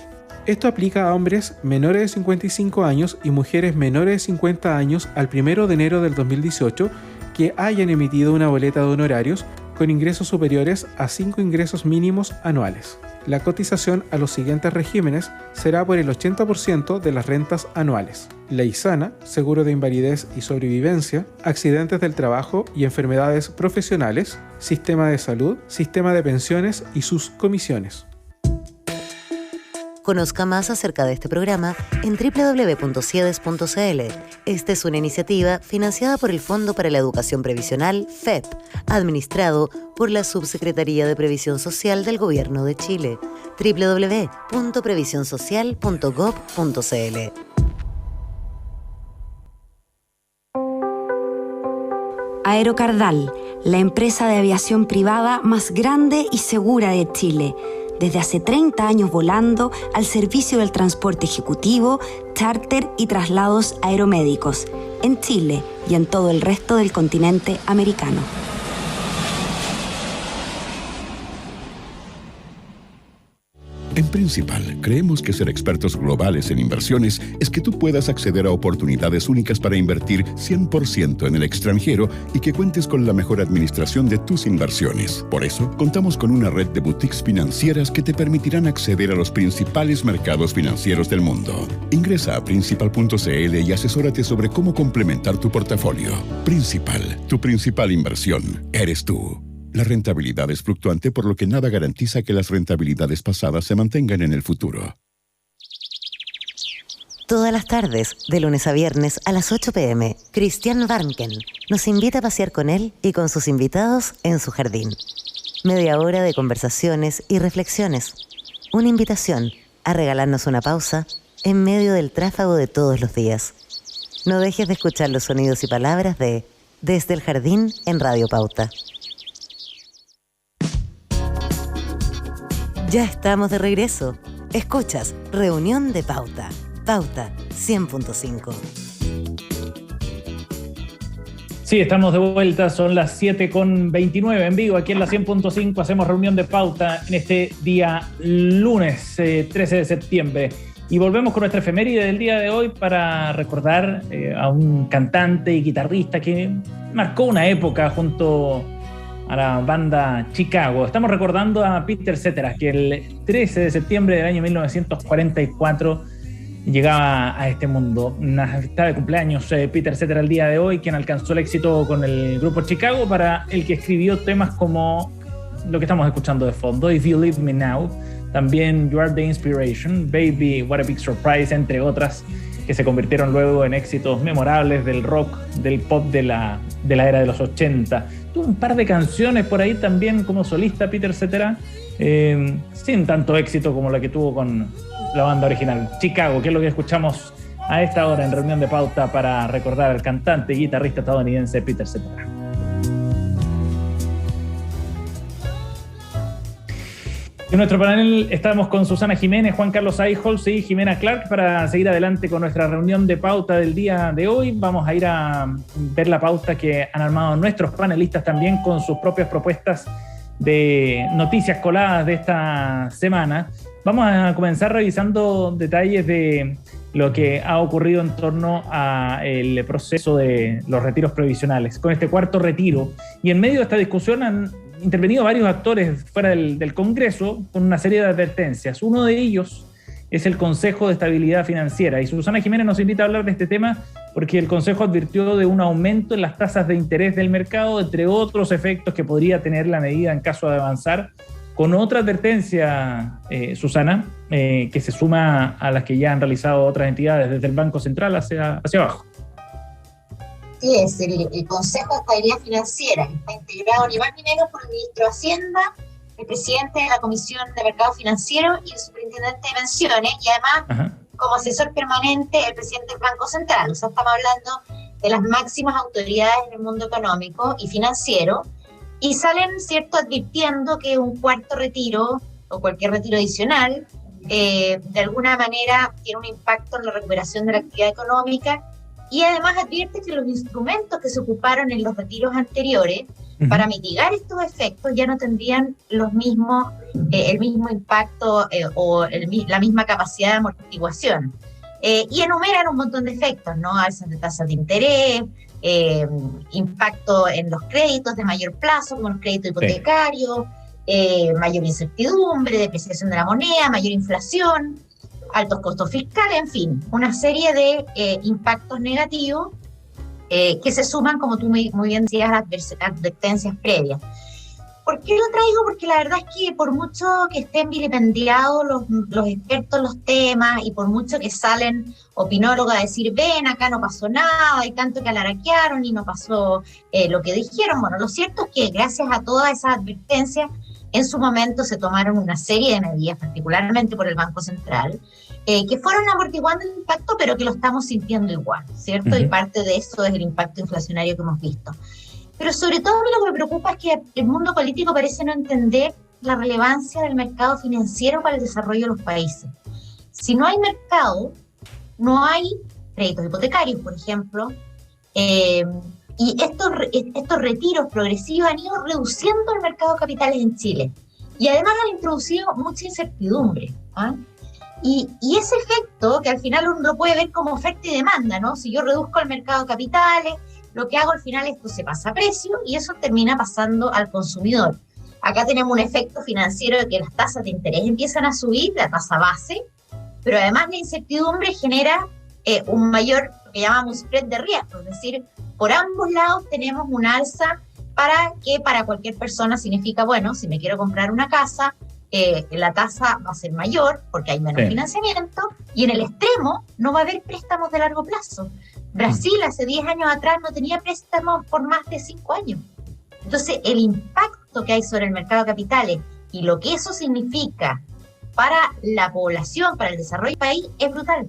Esto aplica a hombres menores de 55 años y mujeres menores de 50 años al 1 de enero del 2018 que hayan emitido una boleta de honorarios con ingresos superiores a 5 ingresos mínimos anuales. La cotización a los siguientes regímenes será por el 80% de las rentas anuales: Ley Sana, seguro de invalidez y sobrevivencia, accidentes del trabajo y enfermedades profesionales, sistema de salud, sistema de pensiones y sus comisiones. Conozca más acerca de este programa en www.ciedes.cl. Esta es una iniciativa financiada por el Fondo para la Educación Previsional, FEP, administrado por la Subsecretaría de Previsión Social del Gobierno de Chile. www.previsionsocial.gov.cl. Aerocardal, la empresa de aviación privada más grande y segura de Chile. Desde hace 30 años volando al servicio del transporte ejecutivo, charter y traslados aeromédicos en Chile y en todo el resto del continente americano. En Principal, creemos que ser expertos globales en inversiones es que tú puedas acceder a oportunidades únicas para invertir 100% en el extranjero y que cuentes con la mejor administración de tus inversiones. Por eso, contamos con una red de boutiques financieras que te permitirán acceder a los principales mercados financieros del mundo. Ingresa a principal.cl y asesórate sobre cómo complementar tu portafolio. Principal, tu principal inversión, eres tú. La rentabilidad es fluctuante, por lo que nada garantiza que las rentabilidades pasadas se mantengan en el futuro. Todas las tardes, de lunes a viernes a las 8 p.m., Christian Warnken nos invita a pasear con él y con sus invitados en su jardín. Media hora de conversaciones y reflexiones. Una invitación a regalarnos una pausa en medio del tráfago de todos los días. No dejes de escuchar los sonidos y palabras de Desde el Jardín en Radio Pauta. Ya estamos de regreso. Escuchas Reunión de Pauta. Pauta 100.5. Sí, estamos de vuelta, son las 7:29 en vivo aquí en la 100.5. Hacemos Reunión de Pauta en este día lunes 13 de septiembre. Y volvemos con nuestra efeméride del día de hoy para recordar a un cantante y guitarrista que marcó una época junto a la banda Chicago. Estamos recordando a Peter Cetera, que el 13 de septiembre del año 1944 llegaba a este mundo. Está de cumpleaños Peter Cetera el día de hoy, quien alcanzó el éxito con el grupo Chicago, para el que escribió temas como lo que estamos escuchando de fondo, If You Leave Me Now, también You Are the Inspiration, Baby, What a Big Surprise, entre otras, que se convirtieron luego en éxitos memorables del rock, del pop de la era de los 80. Tuvo un par de canciones por ahí también como solista Peter Cetera, sin tanto éxito como la que tuvo con la banda original, Chicago, que es lo que escuchamos a esta hora en Reunión de Pauta para recordar al cantante y guitarrista estadounidense Peter Cetera. En nuestro panel estamos con Susana Jiménez, Juan Carlos Eichholz y Jimena Clark para seguir adelante con nuestra reunión de pauta del día de hoy. Vamos a ir a ver la pauta que han armado nuestros panelistas también con sus propias propuestas de noticias coladas de esta semana. Vamos a comenzar revisando detalles de lo que ha ocurrido en torno al proceso de los retiros previsionales, con este cuarto retiro. Y en medio de esta discusión han intervenido varios actores fuera del Congreso con una serie de advertencias. Uno de ellos es el Consejo de Estabilidad Financiera, y Susana Jiménez nos invita a hablar de este tema porque el Consejo advirtió de un aumento en las tasas de interés del mercado, entre otros efectos que podría tener la medida en caso de avanzar, con otra advertencia, Susana, que se suma a las que ya han realizado otras entidades desde el Banco Central hacia abajo. Sí, es el Consejo de Estabilidad Financiera, que está integrado ni más ni menos por el ministro de Hacienda, el presidente de la Comisión de Mercado Financiero y el superintendente de pensiones, y además, como asesor permanente, el presidente del Banco Central. O sea, estamos hablando de las máximas autoridades en el mundo económico y financiero, y salen, ¿cierto?, advirtiendo que un cuarto retiro o cualquier retiro adicional de alguna manera tiene un impacto en la recuperación de la actividad económica, y además advierte que los instrumentos que se ocuparon en los retiros anteriores para mitigar estos efectos ya no tendrían los mismos, el mismo impacto o la misma capacidad de amortiguación. Y enumeran un montón de efectos, ¿no? Alzas de tasas de interés, impacto en los créditos de mayor plazo, como los créditos hipotecarios, mayor incertidumbre, depreciación de la moneda, mayor inflación, altos costos fiscales, en fin, una serie de impactos negativos que se suman, como tú muy bien decías, a las advertencias previas. ¿Por qué lo traigo? Porque la verdad es que por mucho que estén vilipendiados los expertos en los temas y por mucho que salen opinólogos a decir, ven, acá no pasó nada, y tanto que alaraquearon y no pasó lo que dijeron, bueno, lo cierto es que gracias a todas esas advertencias, en su momento se tomaron una serie de medidas, particularmente por el Banco Central, que fueron amortiguando el impacto, pero que lo estamos sintiendo igual, ¿cierto? Y parte de eso es el impacto inflacionario que hemos visto. Pero sobre todo lo que me preocupa es que el mundo político parece no entender la relevancia del mercado financiero para el desarrollo de los países. Si no hay mercado, no hay créditos hipotecarios, por ejemplo, y estos retiros progresivos han ido reduciendo el mercado de capitales en Chile. Y además han introducido mucha incertidumbre. Y ese efecto, que al final uno lo puede ver como oferta y demanda, ¿no? Si yo reduzco el mercado de capitales, lo que hago al final esto se pasa a precio y eso termina pasando al consumidor. Acá tenemos un efecto financiero de que las tasas de interés empiezan a subir, la tasa base, pero además la incertidumbre genera un mayor, lo que llamamos spread de riesgo, es decir, por ambos lados tenemos un alza para cualquier persona significa, bueno, si me quiero comprar una casa, la tasa va a ser mayor porque hay menos financiamiento, y en el extremo no va a haber préstamos de largo plazo. Brasil hace 10 años atrás no tenía préstamos por más de 5 años. Entonces el impacto que hay sobre el mercado de capitales y lo que eso significa para la población, para el desarrollo del país, es brutal.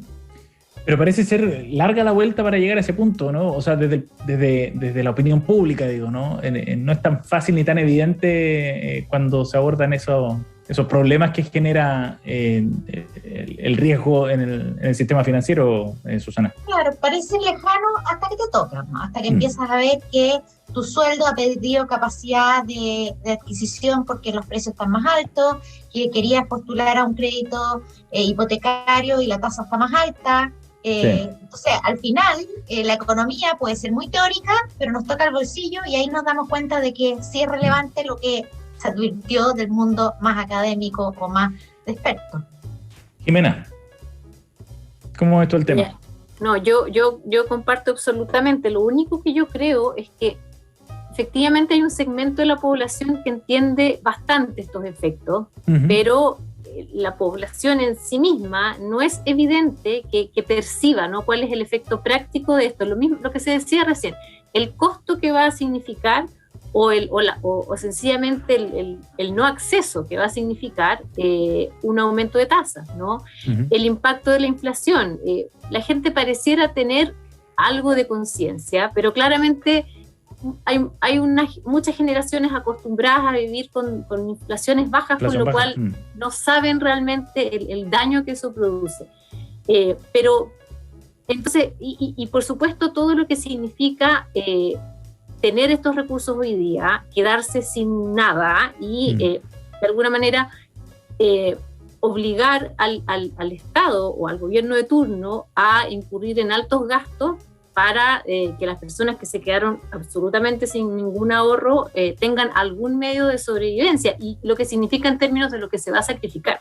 Pero parece ser larga la vuelta para llegar a ese punto, ¿no? O sea, desde la opinión pública, digo, ¿no? No es tan fácil ni tan evidente cuando se abordan esos problemas que genera el riesgo en el sistema financiero, Susana. Claro, parece lejano hasta que te toca, ¿no? Hasta que empiezas a ver que tu sueldo ha perdido capacidad de adquisición porque los precios están más altos, que querías postular a un crédito hipotecario y la tasa está más alta. Entonces, al final, la economía puede ser muy teórica, pero nos toca el bolsillo y ahí nos damos cuenta de que sí es relevante lo que se advirtió del mundo más académico o más de expertos. Jimena, ¿cómo es todo el tema? No, yo comparto absolutamente. Lo único que yo creo es que efectivamente hay un segmento de la población que entiende bastante estos efectos, pero la población en sí misma no es evidente que perciba, ¿no?, cuál es el efecto práctico de esto. Lo mismo, lo que se decía recién, el costo que va a significar o sencillamente el no acceso que va a significar un aumento de tasas, ¿no? El impacto de la inflación. La gente pareciera tener algo de conciencia, pero claramente hay muchas generaciones acostumbradas a vivir con inflaciones bajas, con lo cual no saben realmente el daño que eso produce. Pero entonces, y por supuesto todo lo que significa tener estos recursos hoy día, quedarse sin nada y de alguna manera obligar al Estado o al gobierno de turno a incurrir en altos gastos para que las personas que se quedaron absolutamente sin ningún ahorro tengan algún medio de sobrevivencia, y lo que significa en términos de lo que se va a sacrificar.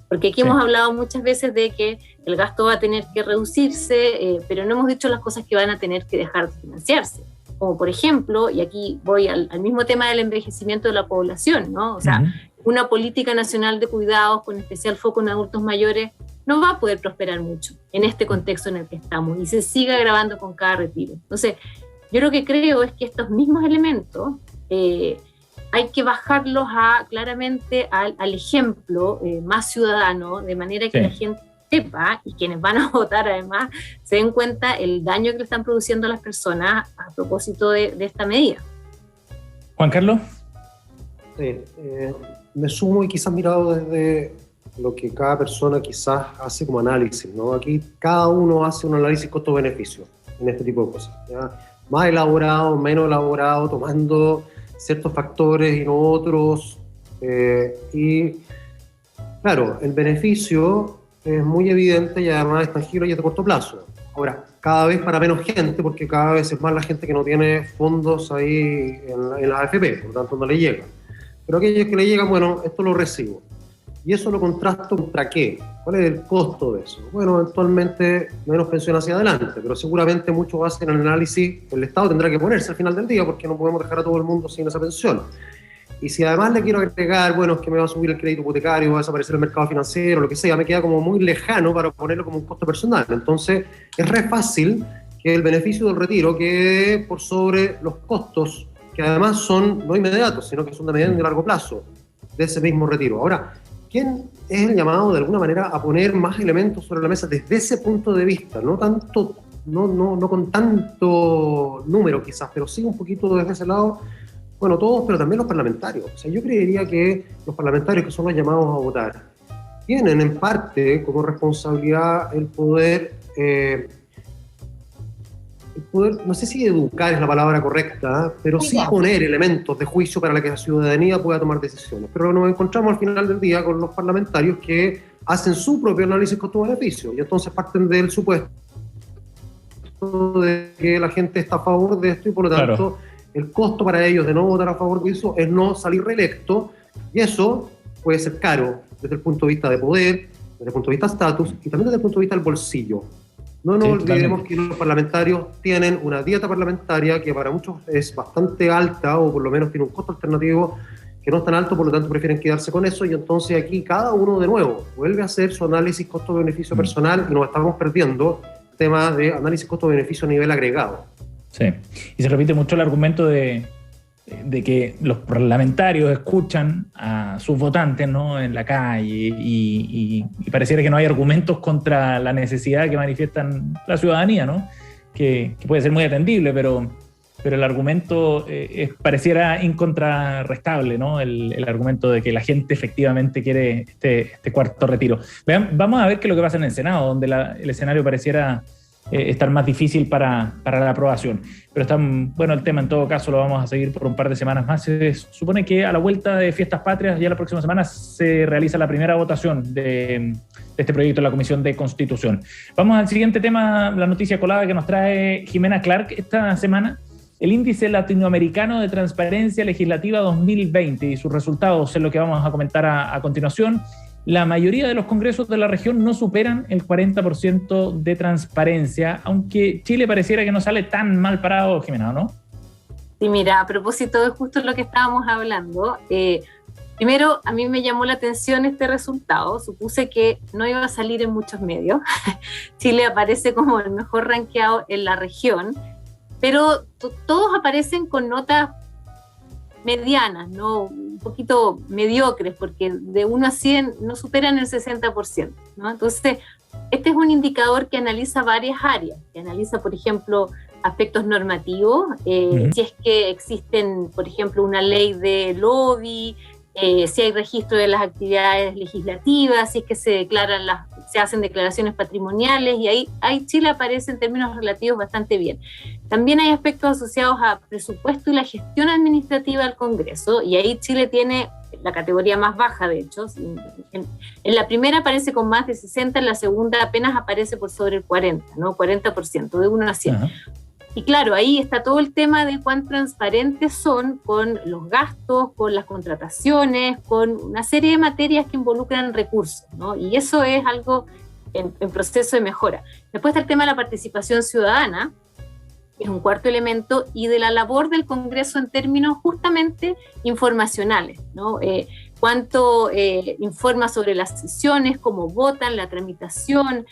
Porque aquí hemos hablado muchas veces de que el gasto va a tener que reducirse, pero no hemos dicho las cosas que van a tener que dejar de financiarse. Como por ejemplo, y aquí voy al mismo tema del envejecimiento de la población, ¿no? O sea, una política nacional de cuidados con especial foco en adultos mayores no va a poder prosperar mucho en este contexto en el que estamos y se sigue agravando con cada retiro. Entonces, yo lo que creo es que estos mismos elementos hay que bajarlos claramente al ejemplo más ciudadano, de manera que la gente sepa, y quienes van a votar además se den cuenta el daño que le están produciendo a las personas a propósito de esta medida. Juan Carlos. Sí, me sumo y quizás mirado desde lo que cada persona quizás hace como análisis, ¿no? Aquí cada uno hace un análisis costo-beneficio en este tipo de cosas, ¿ya? Más elaborado, menos elaborado, tomando ciertos factores y no otros. Y claro, el beneficio es muy evidente y además es tangible y es de corto plazo. Ahora, cada vez para menos gente, porque cada vez es más la gente que no tiene fondos ahí en la AFP, por lo tanto no le llega. Pero aquellos que le llegan, bueno, esto lo recibo. ¿Y eso lo contrasto contra qué? ¿Cuál es el costo de eso? Bueno, eventualmente menos pensión hacia adelante, pero seguramente muchos hacen el análisis, el Estado tendrá que ponerse al final del día porque no podemos dejar a todo el mundo sin esa pensión. Y si además le quiero agregar, bueno, es que me va a subir el crédito hipotecario, va a desaparecer el mercado financiero, lo que sea, me queda como muy lejano para ponerlo como un costo personal. Entonces, es re fácil que el beneficio del retiro quede por sobre los costos, que además son no inmediatos, sino que son de mediano y largo plazo de ese mismo retiro. Ahora, ¿quién es el llamado de alguna manera a poner más elementos sobre la mesa desde ese punto de vista? No tanto, no con tanto número quizás, pero sí un poquito desde ese lado. Bueno, todos, pero también los parlamentarios. O sea, yo creería que los parlamentarios que son los llamados a votar tienen en parte como responsabilidad el poder, no sé si educar es la palabra correcta, pero sí poner elementos de juicio para que la ciudadanía pueda tomar decisiones. Pero nos encontramos al final del día con los parlamentarios que hacen su propio análisis costo-beneficio y entonces parten del supuesto de que la gente está a favor de esto y por lo tanto el costo para ellos de no votar a favor de eso es no salir reelecto, y eso puede ser caro desde el punto de vista de poder, desde el punto de vista de estatus y también desde el punto de vista del bolsillo. No nos olvidemos que los parlamentarios tienen una dieta parlamentaria que para muchos es bastante alta, o por lo menos tiene un costo alternativo que no es tan alto, por lo tanto prefieren quedarse con eso, y entonces aquí cada uno de nuevo vuelve a hacer su análisis costo-beneficio personal y nos estamos perdiendo el tema de análisis costo-beneficio a nivel agregado. Sí, y se repite mucho el argumento de que los parlamentarios escuchan a sus votantes, ¿no?, en la calle y pareciera que no hay argumentos contra la necesidad que manifiestan la ciudadanía, ¿no?, que puede ser muy atendible, pero el argumento pareciera incontrarrestable, ¿no?, el argumento de que la gente efectivamente quiere este cuarto retiro. Vean, vamos a ver qué es lo que pasa en el Senado, donde el escenario pareciera estar más difícil para la aprobación. Pero está bueno el tema, en todo caso lo vamos a seguir por un par de semanas más. Se supone que a la vuelta de Fiestas Patrias, ya la próxima semana, se realiza la primera votación de este proyecto en la Comisión de Constitución. Vamos al siguiente tema, la noticia colada que nos trae Jimena Clark esta semana. El Índice Latinoamericano de Transparencia Legislativa 2020 y sus resultados es lo que vamos a comentar a continuación. La mayoría de los congresos de la región no superan el 40% de transparencia, aunque Chile pareciera que no sale tan mal parado, Jimena, ¿no? Sí, mira, a propósito de justo lo que estábamos hablando, primero a mí me llamó la atención este resultado, supuse que no iba a salir en muchos medios. Chile aparece como el mejor rankeado en la región, pero todos aparecen con notas medianas, ¿no?, un poquito mediocres, porque de 1 a 100 no superan el 60%, ¿no? Entonces, este es un indicador que analiza varias áreas, que analiza, por ejemplo, aspectos normativos, si es que existen, por ejemplo, una ley de lobby, si hay registro de las actividades legislativas, si es que se hacen declaraciones patrimoniales, y ahí Chile aparece en términos relativos bastante bien. También hay aspectos asociados a presupuesto y la gestión administrativa del Congreso, y ahí Chile tiene la categoría más baja, de hecho. En la primera aparece con más de 60, en la segunda apenas aparece por sobre el 40, ¿no? 40%, de 1 a 100. Y claro, ahí está todo el tema de cuán transparentes son con los gastos, con las contrataciones, con una serie de materias que involucran recursos, ¿no? Y eso es algo en proceso de mejora. Después está el tema de la participación ciudadana, que es un cuarto elemento, y de la labor del Congreso en términos justamente informacionales, ¿no? Cuánto informa sobre las sesiones, cómo votan, la tramitación,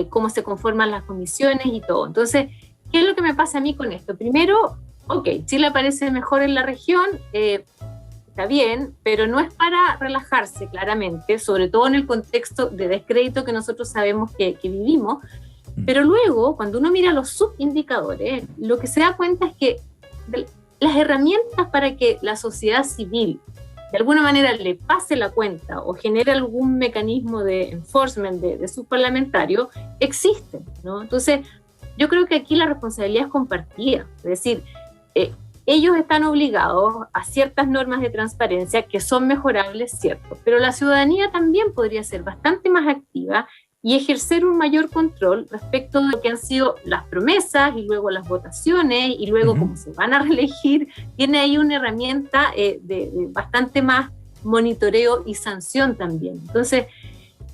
cómo se conforman las comisiones y todo. Entonces, ¿qué es lo que me pasa a mí con esto? Primero, Chile aparece mejor en la región, está bien, pero no es para relajarse claramente, sobre todo en el contexto de descrédito que nosotros sabemos que vivimos, pero luego, cuando uno mira los subindicadores, lo que se da cuenta es que las herramientas para que la sociedad civil de alguna manera le pase la cuenta o genere algún mecanismo de enforcement de sus parlamentarios, existen, ¿no? Entonces, yo creo que aquí la responsabilidad es compartida, es decir, ellos están obligados a ciertas normas de transparencia que son mejorables, cierto, pero la ciudadanía también podría ser bastante más activa y ejercer un mayor control respecto de lo que han sido las promesas y luego las votaciones y luego cómo se van a reelegir. Tiene ahí una herramienta de bastante más monitoreo y sanción también. Entonces,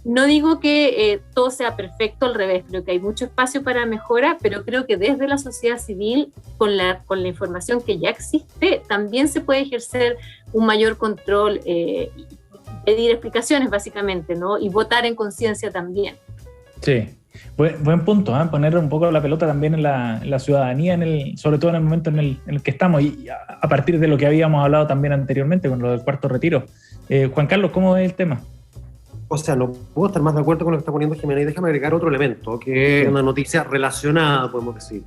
no digo que todo sea perfecto, al revés, creo que hay mucho espacio para mejora, pero creo que desde la sociedad civil, con la información que ya existe, también se puede ejercer un mayor control y pedir explicaciones básicamente, ¿no? Y votar en conciencia también. Sí, buen punto, poner un poco la pelota también en la ciudadanía, sobre todo en el momento en el que estamos, y a partir de lo que habíamos hablado también anteriormente con lo del cuarto retiro. Juan Carlos, ¿cómo es el tema? O sea, no puedo estar más de acuerdo con lo que está poniendo Jimena, y déjame agregar otro elemento, que es una noticia relacionada, podemos decir.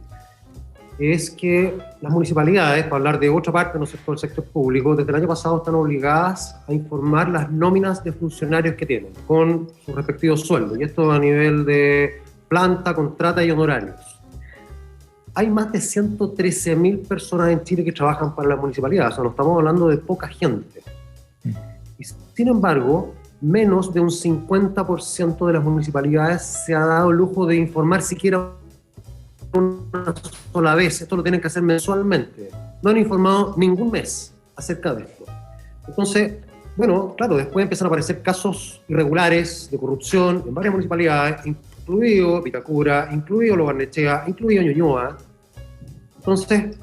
Es que las municipalidades, para hablar de otra parte, ¿no es cierto?, del sector público, desde el año pasado están obligadas a informar las nóminas de funcionarios que tienen, con sus respectivos sueldos, y esto a nivel de planta, contrata y honorarios. Hay más de 113.000 personas en Chile que trabajan para las municipalidades, o sea, no estamos hablando de poca gente. Y sin embargo, menos de un 50% de las municipalidades se ha dado el lujo de informar siquiera una sola vez. Esto lo tienen que hacer mensualmente. No han informado ningún mes acerca de esto. Entonces, bueno, claro, después empiezan a aparecer casos irregulares de corrupción en varias municipalidades, incluido Vitacura, incluido Lo Barnechea, incluido Ñuñoa. Entonces,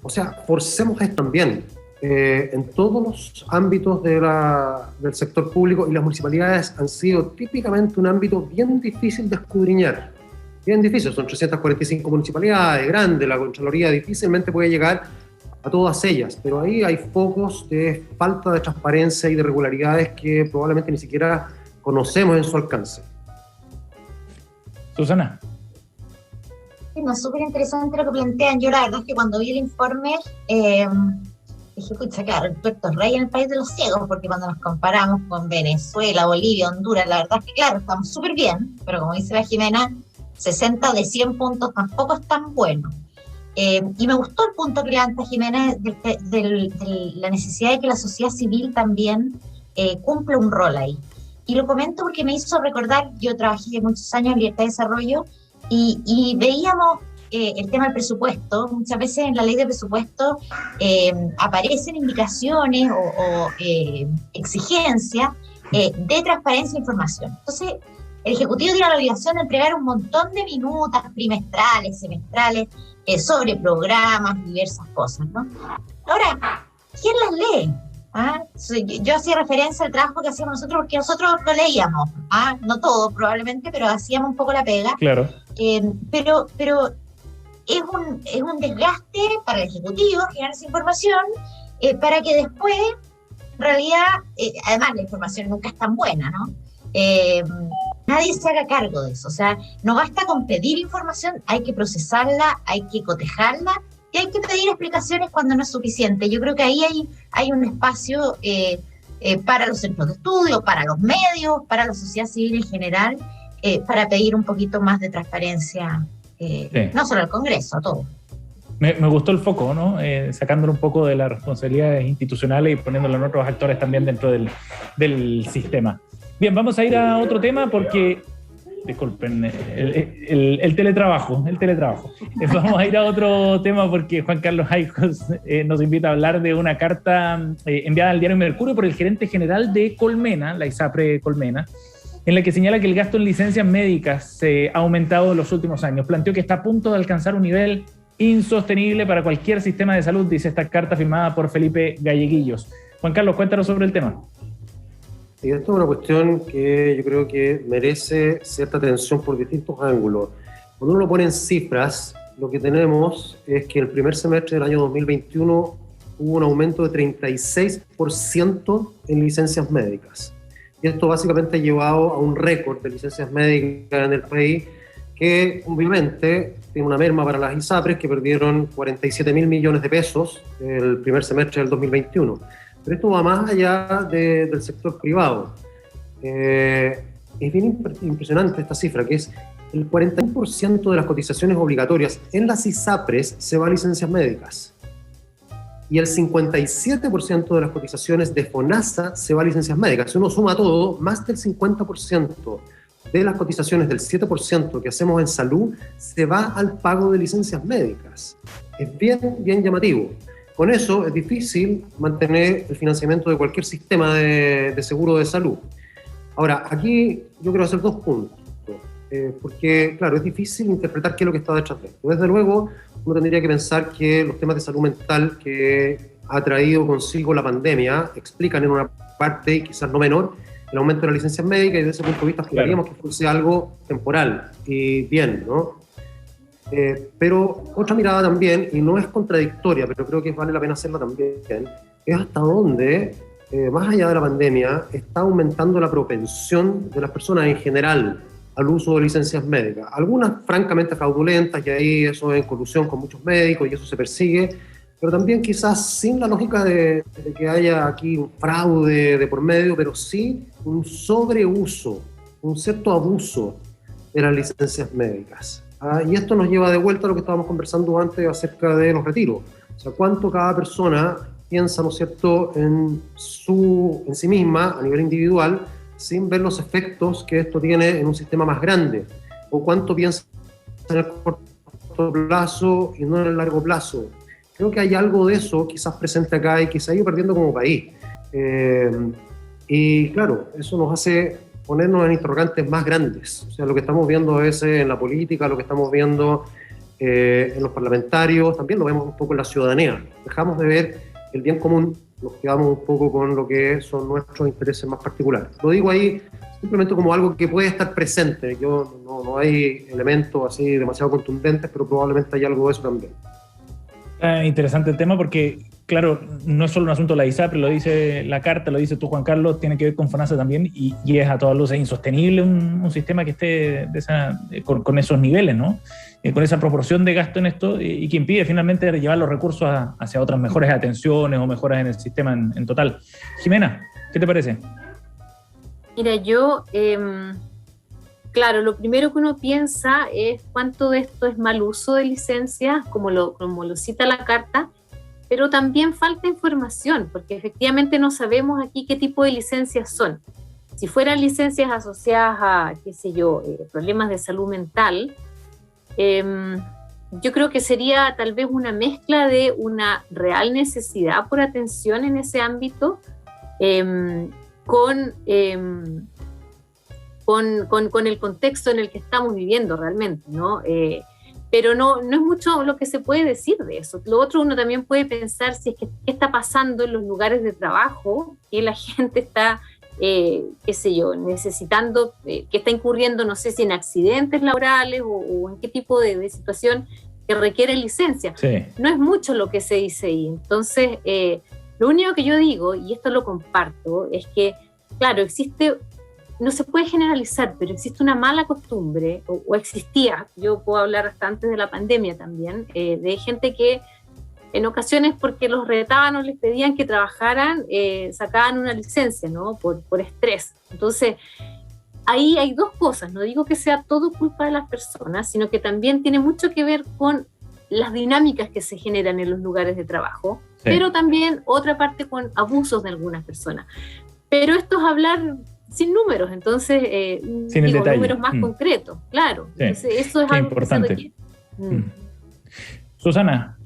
o sea, forcemos esto también. En todos los ámbitos del sector público, y las municipalidades han sido típicamente un ámbito bien difícil de escudriñar. Bien difícil, son 345 municipalidades grandes, la Contraloría difícilmente puede llegar a todas ellas, pero ahí hay focos de falta de transparencia y de irregularidades que probablemente ni siquiera conocemos en su alcance. Susana. No, súper interesante lo que plantean. Yo la verdad es que cuando vi el informe dije, pucha, claro, el tuerto es rey en el país de los ciegos, porque cuando nos comparamos con Venezuela, Bolivia, Honduras, la verdad es que claro, estamos súper bien, pero como dice la Jimena, 60 de 100 puntos tampoco es tan bueno. Y me gustó el punto que levanta Jimena de la necesidad de que la sociedad civil también cumpla un rol ahí. Y lo comento porque me hizo recordar, yo trabajé muchos años en libertad de desarrollo y veíamos el tema del presupuesto. Muchas veces en la ley de presupuesto aparecen indicaciones o exigencias de transparencia e información. Entonces, el Ejecutivo tiene la obligación de entregar un montón de minutas trimestrales, semestrales, sobre programas, diversas cosas, ¿no? Ahora, ¿quién las lee? Yo hacía referencia al trabajo que hacíamos nosotros, porque nosotros lo leíamos, no todo probablemente, pero hacíamos un poco la pega. Claro. Pero es un desgaste para el Ejecutivo generar esa información, para que después, en realidad, además la información nunca es tan buena, ¿no? Nadie se haga cargo de eso. O sea, no basta con pedir información, hay que procesarla, hay que cotejarla y hay que pedir explicaciones cuando no es suficiente. Yo creo que ahí hay un espacio para los centros de estudio, para los medios, para la sociedad civil en general, para pedir un poquito más de transparencia, sí. No solo al Congreso, a todo. Me gustó el foco, ¿no? Sacándolo un poco de las responsabilidades institucionales y poniéndolo en otros actores también dentro del sistema. Bien, vamos a ir a otro tema porque Disculpen, el teletrabajo. Vamos a ir a otro tema porque Juan Carlos Aijos nos invita a hablar de una carta enviada al diario Mercurio por el gerente general de Colmena, la ISAPRE Colmena, en la que señala que el gasto en licencias médicas ha aumentado en los últimos años. Planteó que está a punto de alcanzar un nivel insostenible para cualquier sistema de salud, dice esta carta firmada por Felipe Galleguillos. Juan Carlos, cuéntanos sobre el tema. Y esto es una cuestión que yo creo que merece cierta atención por distintos ángulos. Cuando uno lo pone en cifras, lo que tenemos es que el primer semestre del año 2021 hubo un aumento de 36% en licencias médicas. Y esto básicamente ha llevado a un récord de licencias médicas en el país que obviamente tiene una merma para las ISAPRES que perdieron 47.000 millones de pesos el primer semestre del 2021. Pero esto va más allá del sector privado. Es bien impresionante esta cifra, que es el 41% de las cotizaciones obligatorias en las ISAPRES se va a licencias médicas. Y el 57% de las cotizaciones de FONASA se va a licencias médicas. Si uno suma todo, más del 50% de las cotizaciones del 7% que hacemos en salud se va al pago de licencias médicas. Es bien llamativo. Con eso es difícil mantener el financiamiento de cualquier sistema de seguro de salud. Ahora, aquí yo quiero hacer dos puntos, porque, claro, es difícil interpretar qué es lo que está detrás de esto. Desde luego, uno tendría que pensar que los temas de salud mental que ha traído consigo la pandemia explican en una parte, y quizás no menor, el aumento de las licencias médicas, y desde ese punto de vista esperaríamos que fuese algo temporal y bien, ¿no? Pero otra mirada también, y no es contradictoria, pero creo que vale la pena hacerla también, es hasta dónde, más allá de la pandemia, está aumentando la propensión de las personas en general al uso de licencias médicas. Algunas francamente fraudulentas, y ahí eso es en colusión con muchos médicos y eso se persigue, pero también quizás sin la lógica de que haya aquí un fraude de por medio, pero sí un sobreuso, un cierto abuso de las licencias médicas. Y esto nos lleva de vuelta a lo que estábamos conversando antes acerca de los retiros. O sea, cuánto cada persona piensa, ¿no es cierto?, en sí misma, a nivel individual, sin ver los efectos que esto tiene en un sistema más grande. O cuánto piensa en el corto plazo y no en el largo plazo. Creo que hay algo de eso quizás presente acá y que se ha ido perdiendo como país. Y claro, eso nos hace ponernos en interrogantes más grandes. O sea, lo que estamos viendo a veces en la política, lo que estamos viendo en los parlamentarios, también lo vemos un poco en la ciudadanía. Dejamos de ver el bien común, nos quedamos un poco con lo que son nuestros intereses más particulares. Lo digo ahí simplemente como algo que puede estar presente. No hay elementos así demasiado contundentes, pero probablemente hay algo de eso también. Interesante el tema porque, claro, no es solo un asunto de la ISAPRE, lo dice la carta, lo dice tú, Juan Carlos, tiene que ver con FONASA también y es a todas luces insostenible un sistema que esté con esos niveles, ¿no? Con esa proporción de gasto en esto y que impide finalmente llevar los recursos hacia otras mejores atenciones o mejoras en el sistema en total. Jimena, ¿qué te parece? Mira, yo... Claro, lo primero que uno piensa es cuánto de esto es mal uso de licencias, como lo cita la carta, pero también falta información, porque efectivamente no sabemos aquí qué tipo de licencias son. Si fueran licencias asociadas a, problemas de salud mental, yo creo que sería tal vez una mezcla de una real necesidad por atención en ese ámbito con el contexto en el que estamos viviendo realmente, ¿no? Pero no es mucho lo que se puede decir de eso. Lo otro, uno también puede pensar si es que qué está pasando en los lugares de trabajo, que la gente está, necesitando, que está incurriendo, no sé si en accidentes laborales o en qué tipo de situación que requiere licencia. Sí. No es mucho lo que se dice ahí. Entonces, lo único que yo digo, y esto lo comparto, es que, claro, no se puede generalizar, pero existe una mala costumbre, o existía, yo puedo hablar hasta antes de la pandemia también, de gente que en ocasiones porque los retaban o les pedían que trabajaran, sacaban una licencia, ¿no? Por estrés. Entonces, ahí hay dos cosas, no digo que sea todo culpa de las personas, sino que también tiene mucho que ver con las dinámicas que se generan en los lugares de trabajo, sí. Pero también otra parte con abusos de algunas personas. Pero esto es hablar sin números, entonces, sin el detalle. Números más concretos, claro. Sí. Entonces, eso es algo importante. Susana.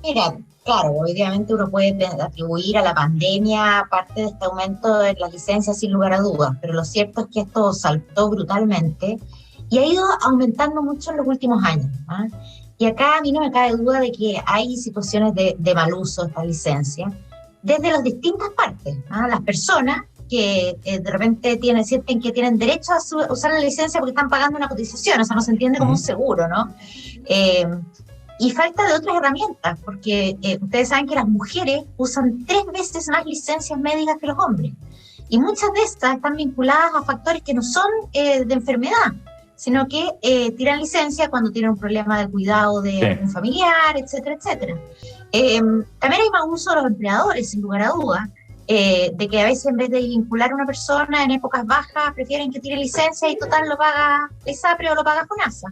Mira, claro, obviamente uno puede atribuir a la pandemia parte de este aumento de las licencias sin lugar a dudas, pero lo cierto es que esto saltó brutalmente y ha ido aumentando mucho en los últimos años, ¿ah? Y acá a mí no me cabe duda de que hay situaciones de mal uso de estas licencias desde las distintas partes, ¿ah? Las personas que de repente sienten que tienen derecho a usar la licencia porque están pagando una cotización, o sea, no se entiende como un seguro, ¿no? Y falta de otras herramientas, porque ustedes saben que las mujeres usan 3 veces más licencias médicas que los hombres, y muchas de estas están vinculadas a factores que no son de enfermedad, sino que tiran licencia cuando tienen un problema de cuidado de algún familiar, etcétera, etcétera. También hay más uso de los empleadores, sin lugar a dudas, de que a veces en vez de vincular a una persona en épocas bajas, prefieren que tire licencia y total lo paga ISAPRE o lo paga FONASA.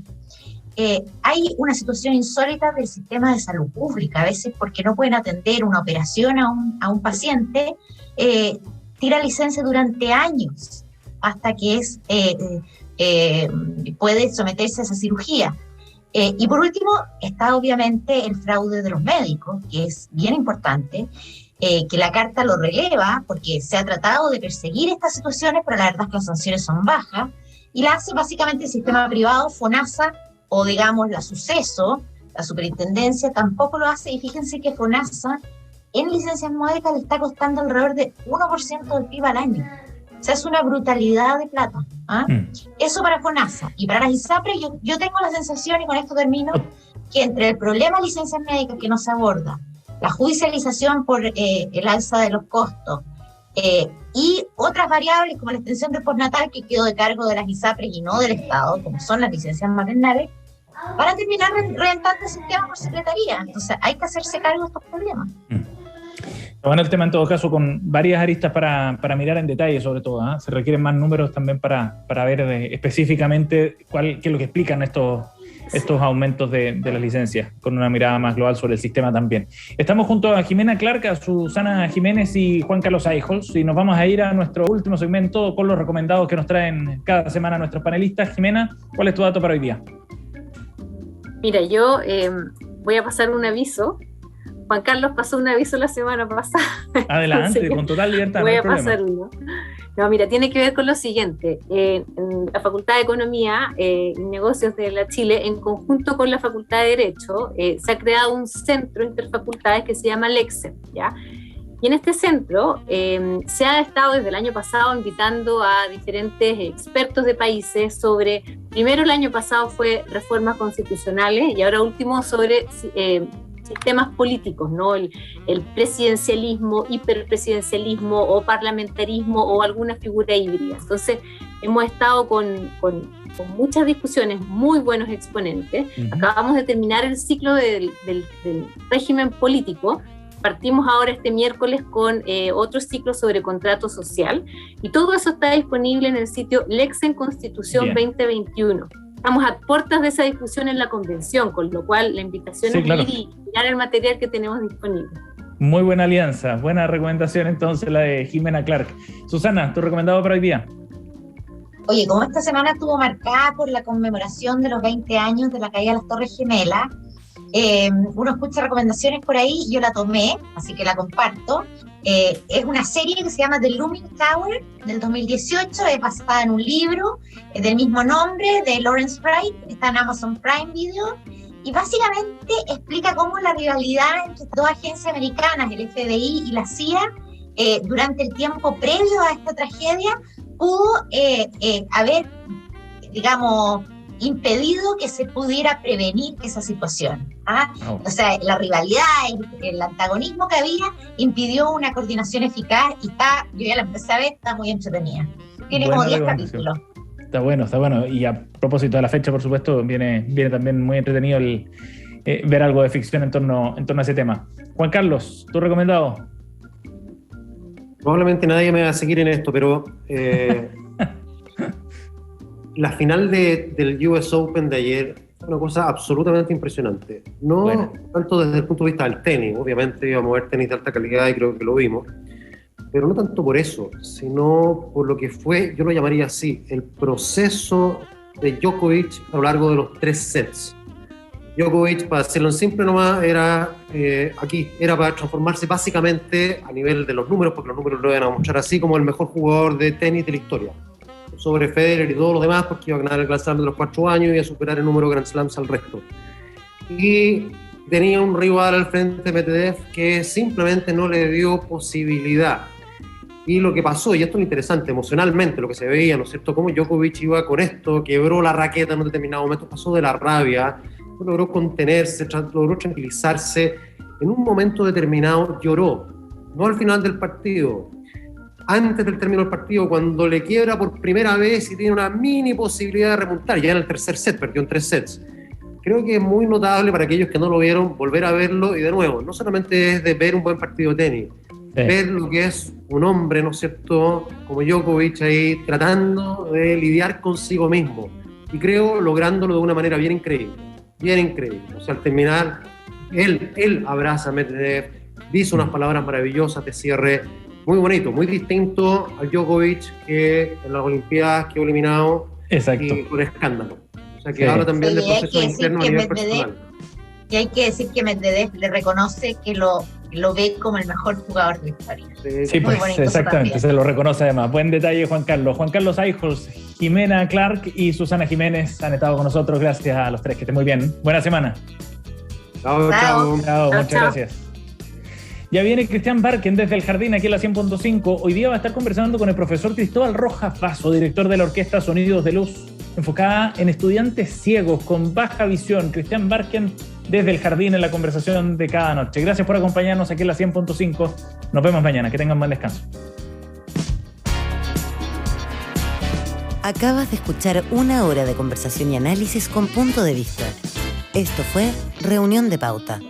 Hay una situación insólita del sistema de salud pública, a veces porque no pueden atender una operación a un paciente, tira licencia durante años hasta que puede someterse a esa cirugía. Y por último, está obviamente el fraude de los médicos, que es bien importante, que la carta lo releva porque se ha tratado de perseguir estas situaciones, pero la verdad es que las sanciones son bajas, y la hace básicamente el sistema privado, FONASA, o digamos la Suceso, la superintendencia, tampoco lo hace, y fíjense que FONASA en licencias médicas le está costando alrededor de 1% del PIB al año. O sea, es una brutalidad de plata, ¿ah? Eso para FONASA. Y para las ISAPRE, yo tengo la sensación, y con esto termino, que entre el problema de licencias médicas que no se aborda, la judicialización por el alza de los costos, y otras variables como la extensión del postnatal, que quedó de cargo de las ISAPRE y no del Estado, como son las licencias maternales, van a terminar reventando el sistema por secretaría. Entonces hay que hacerse cargo de estos problemas. Bueno, el tema en todo caso con varias aristas para mirar en detalle, sobre todo, ¿eh? Se requieren más números también para ver específicamente qué es lo que explican estos aumentos de las licencias, con una mirada más global sobre el sistema también. Estamos junto a Jimena Clark, a Susana Jiménez y Juan Carlos Eijols, y nos vamos a ir a nuestro último segmento con los recomendados que nos traen cada semana nuestros panelistas. Jimena, ¿cuál es tu dato para hoy día? Mira, yo voy a pasar un aviso. Juan Carlos pasó un aviso la semana pasada. Adelante, entonces, con total libertad. Voy a pasar uno. No, mira, tiene que ver con lo siguiente. En la Facultad de Economía y Negocios de la Chile, en conjunto con la Facultad de Derecho, se ha creado un centro interfacultades que se llama LECSEM, ¿ya? Y en este centro se ha estado desde el año pasado invitando a diferentes expertos de países sobre, primero el año pasado fue reformas constitucionales y ahora último sobre sistemas políticos, ¿no? El presidencialismo, hiperpresidencialismo o parlamentarismo o alguna figura híbrida. Entonces hemos estado con muchas discusiones, muy buenos exponentes. Acabamos de terminar el ciclo del régimen político. Partimos ahora este miércoles con otro ciclo sobre contrato social y todo eso está disponible en el sitio Lexen Constitución 2021. Estamos a puertas de esa discusión en la convención, con lo cual la invitación es ir y mirar el material que tenemos disponible. Muy buena alianza, buena recomendación entonces la de Jimena Clark. Susana, ¿tu recomendado para hoy día? Oye, como esta semana estuvo marcada por la conmemoración de los 20 años de la caída de las Torres Gemelas, uno escucha recomendaciones por ahí, yo la tomé, así que la comparto. Es una serie que se llama The Looming Tower del 2018, es basada en un libro del mismo nombre de Lawrence Wright, está en Amazon Prime Video, y básicamente explica cómo la rivalidad entre dos agencias americanas, el FBI y la CIA, durante el tiempo previo a esta tragedia, pudo haber, digamos, impedido que se pudiera prevenir esa situación. ¿Ah? O sea, la rivalidad, el antagonismo que había impidió una coordinación eficaz y yo ya la empecé a ver, está muy entretenida. Tiene como 10 capítulos. Está bueno. Y a propósito de la fecha, por supuesto, viene también muy entretenido ver algo de ficción en torno a ese tema. Juan Carlos, ¿tu recomendado? Probablemente nadie me va a seguir en esto, pero la final del US Open de ayer fue una cosa absolutamente impresionante. No tanto desde el punto de vista del tenis, obviamente íbamos a ver tenis de alta calidad y creo que lo vimos, pero no tanto por eso, sino por lo que fue, yo lo llamaría así, el proceso de Djokovic a lo largo de los 3 sets. Djokovic, para hacerlo en simple nomás, era para transformarse básicamente a nivel de los números, porque los números lo iban a mostrar así, como el mejor jugador de tenis de la historia, sobre Federer y todos los demás, porque iba a ganar el Grand Slam de los 4 años y a superar el número de Grand Slams al resto. Y tenía un rival al frente, Medvedev, que simplemente no le dio posibilidad. Y lo que pasó, y esto es lo interesante, emocionalmente, lo que se veía, ¿no es cierto?, cómo Djokovic iba con esto, quebró la raqueta en un determinado momento, pasó de la rabia, logró contenerse, logró tranquilizarse, en un momento determinado lloró, no al final del partido, antes del término del partido, cuando le quiebra por primera vez y tiene una mini posibilidad de remontar, ya en el tercer set, perdió en 3 sets. Creo que es muy notable para aquellos que no lo vieron, volver a verlo, y de nuevo, no solamente es de ver un buen partido de tenis, ver lo que es un hombre, ¿no es cierto?, como Djokovic ahí tratando de lidiar consigo mismo, y creo lográndolo de una manera bien increíble. O sea, al terminar, él abraza a Medvedev, dice unas palabras maravillosas de cierre, muy bonito, muy distinto al Djokovic que en las Olimpiadas quedó eliminado. Exacto. Y con escándalo. O sea, que habla también de procesos internos a nivel personal. Y hay que decir que Medvedev le reconoce que lo ve como el mejor jugador de la historia. Sí, pues exactamente, se lo reconoce además. Buen detalle, Juan Carlos. Juan Carlos Eichholz, Jimena Clark y Susana Jiménez han estado con nosotros. Gracias a los tres, que estén muy bien. Buena semana. Chao. Muchas gracias. Ya viene Cristian Barken desde el Jardín, aquí en la 100.5. Hoy día va a estar conversando con el profesor Cristóbal Rojas Vaso, director de la Orquesta Sonidos de Luz, enfocada en estudiantes ciegos con baja visión. Cristian Barken desde el Jardín en la conversación de cada noche. Gracias por acompañarnos aquí en la 100.5. Nos vemos mañana. Que tengan buen descanso. Acabas de escuchar 1 hora de conversación y análisis con punto de vista. Esto fue Reunión de Pauta.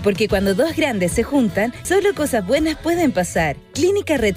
Porque cuando 2 grandes se juntan, solo cosas buenas pueden pasar. Clínica Red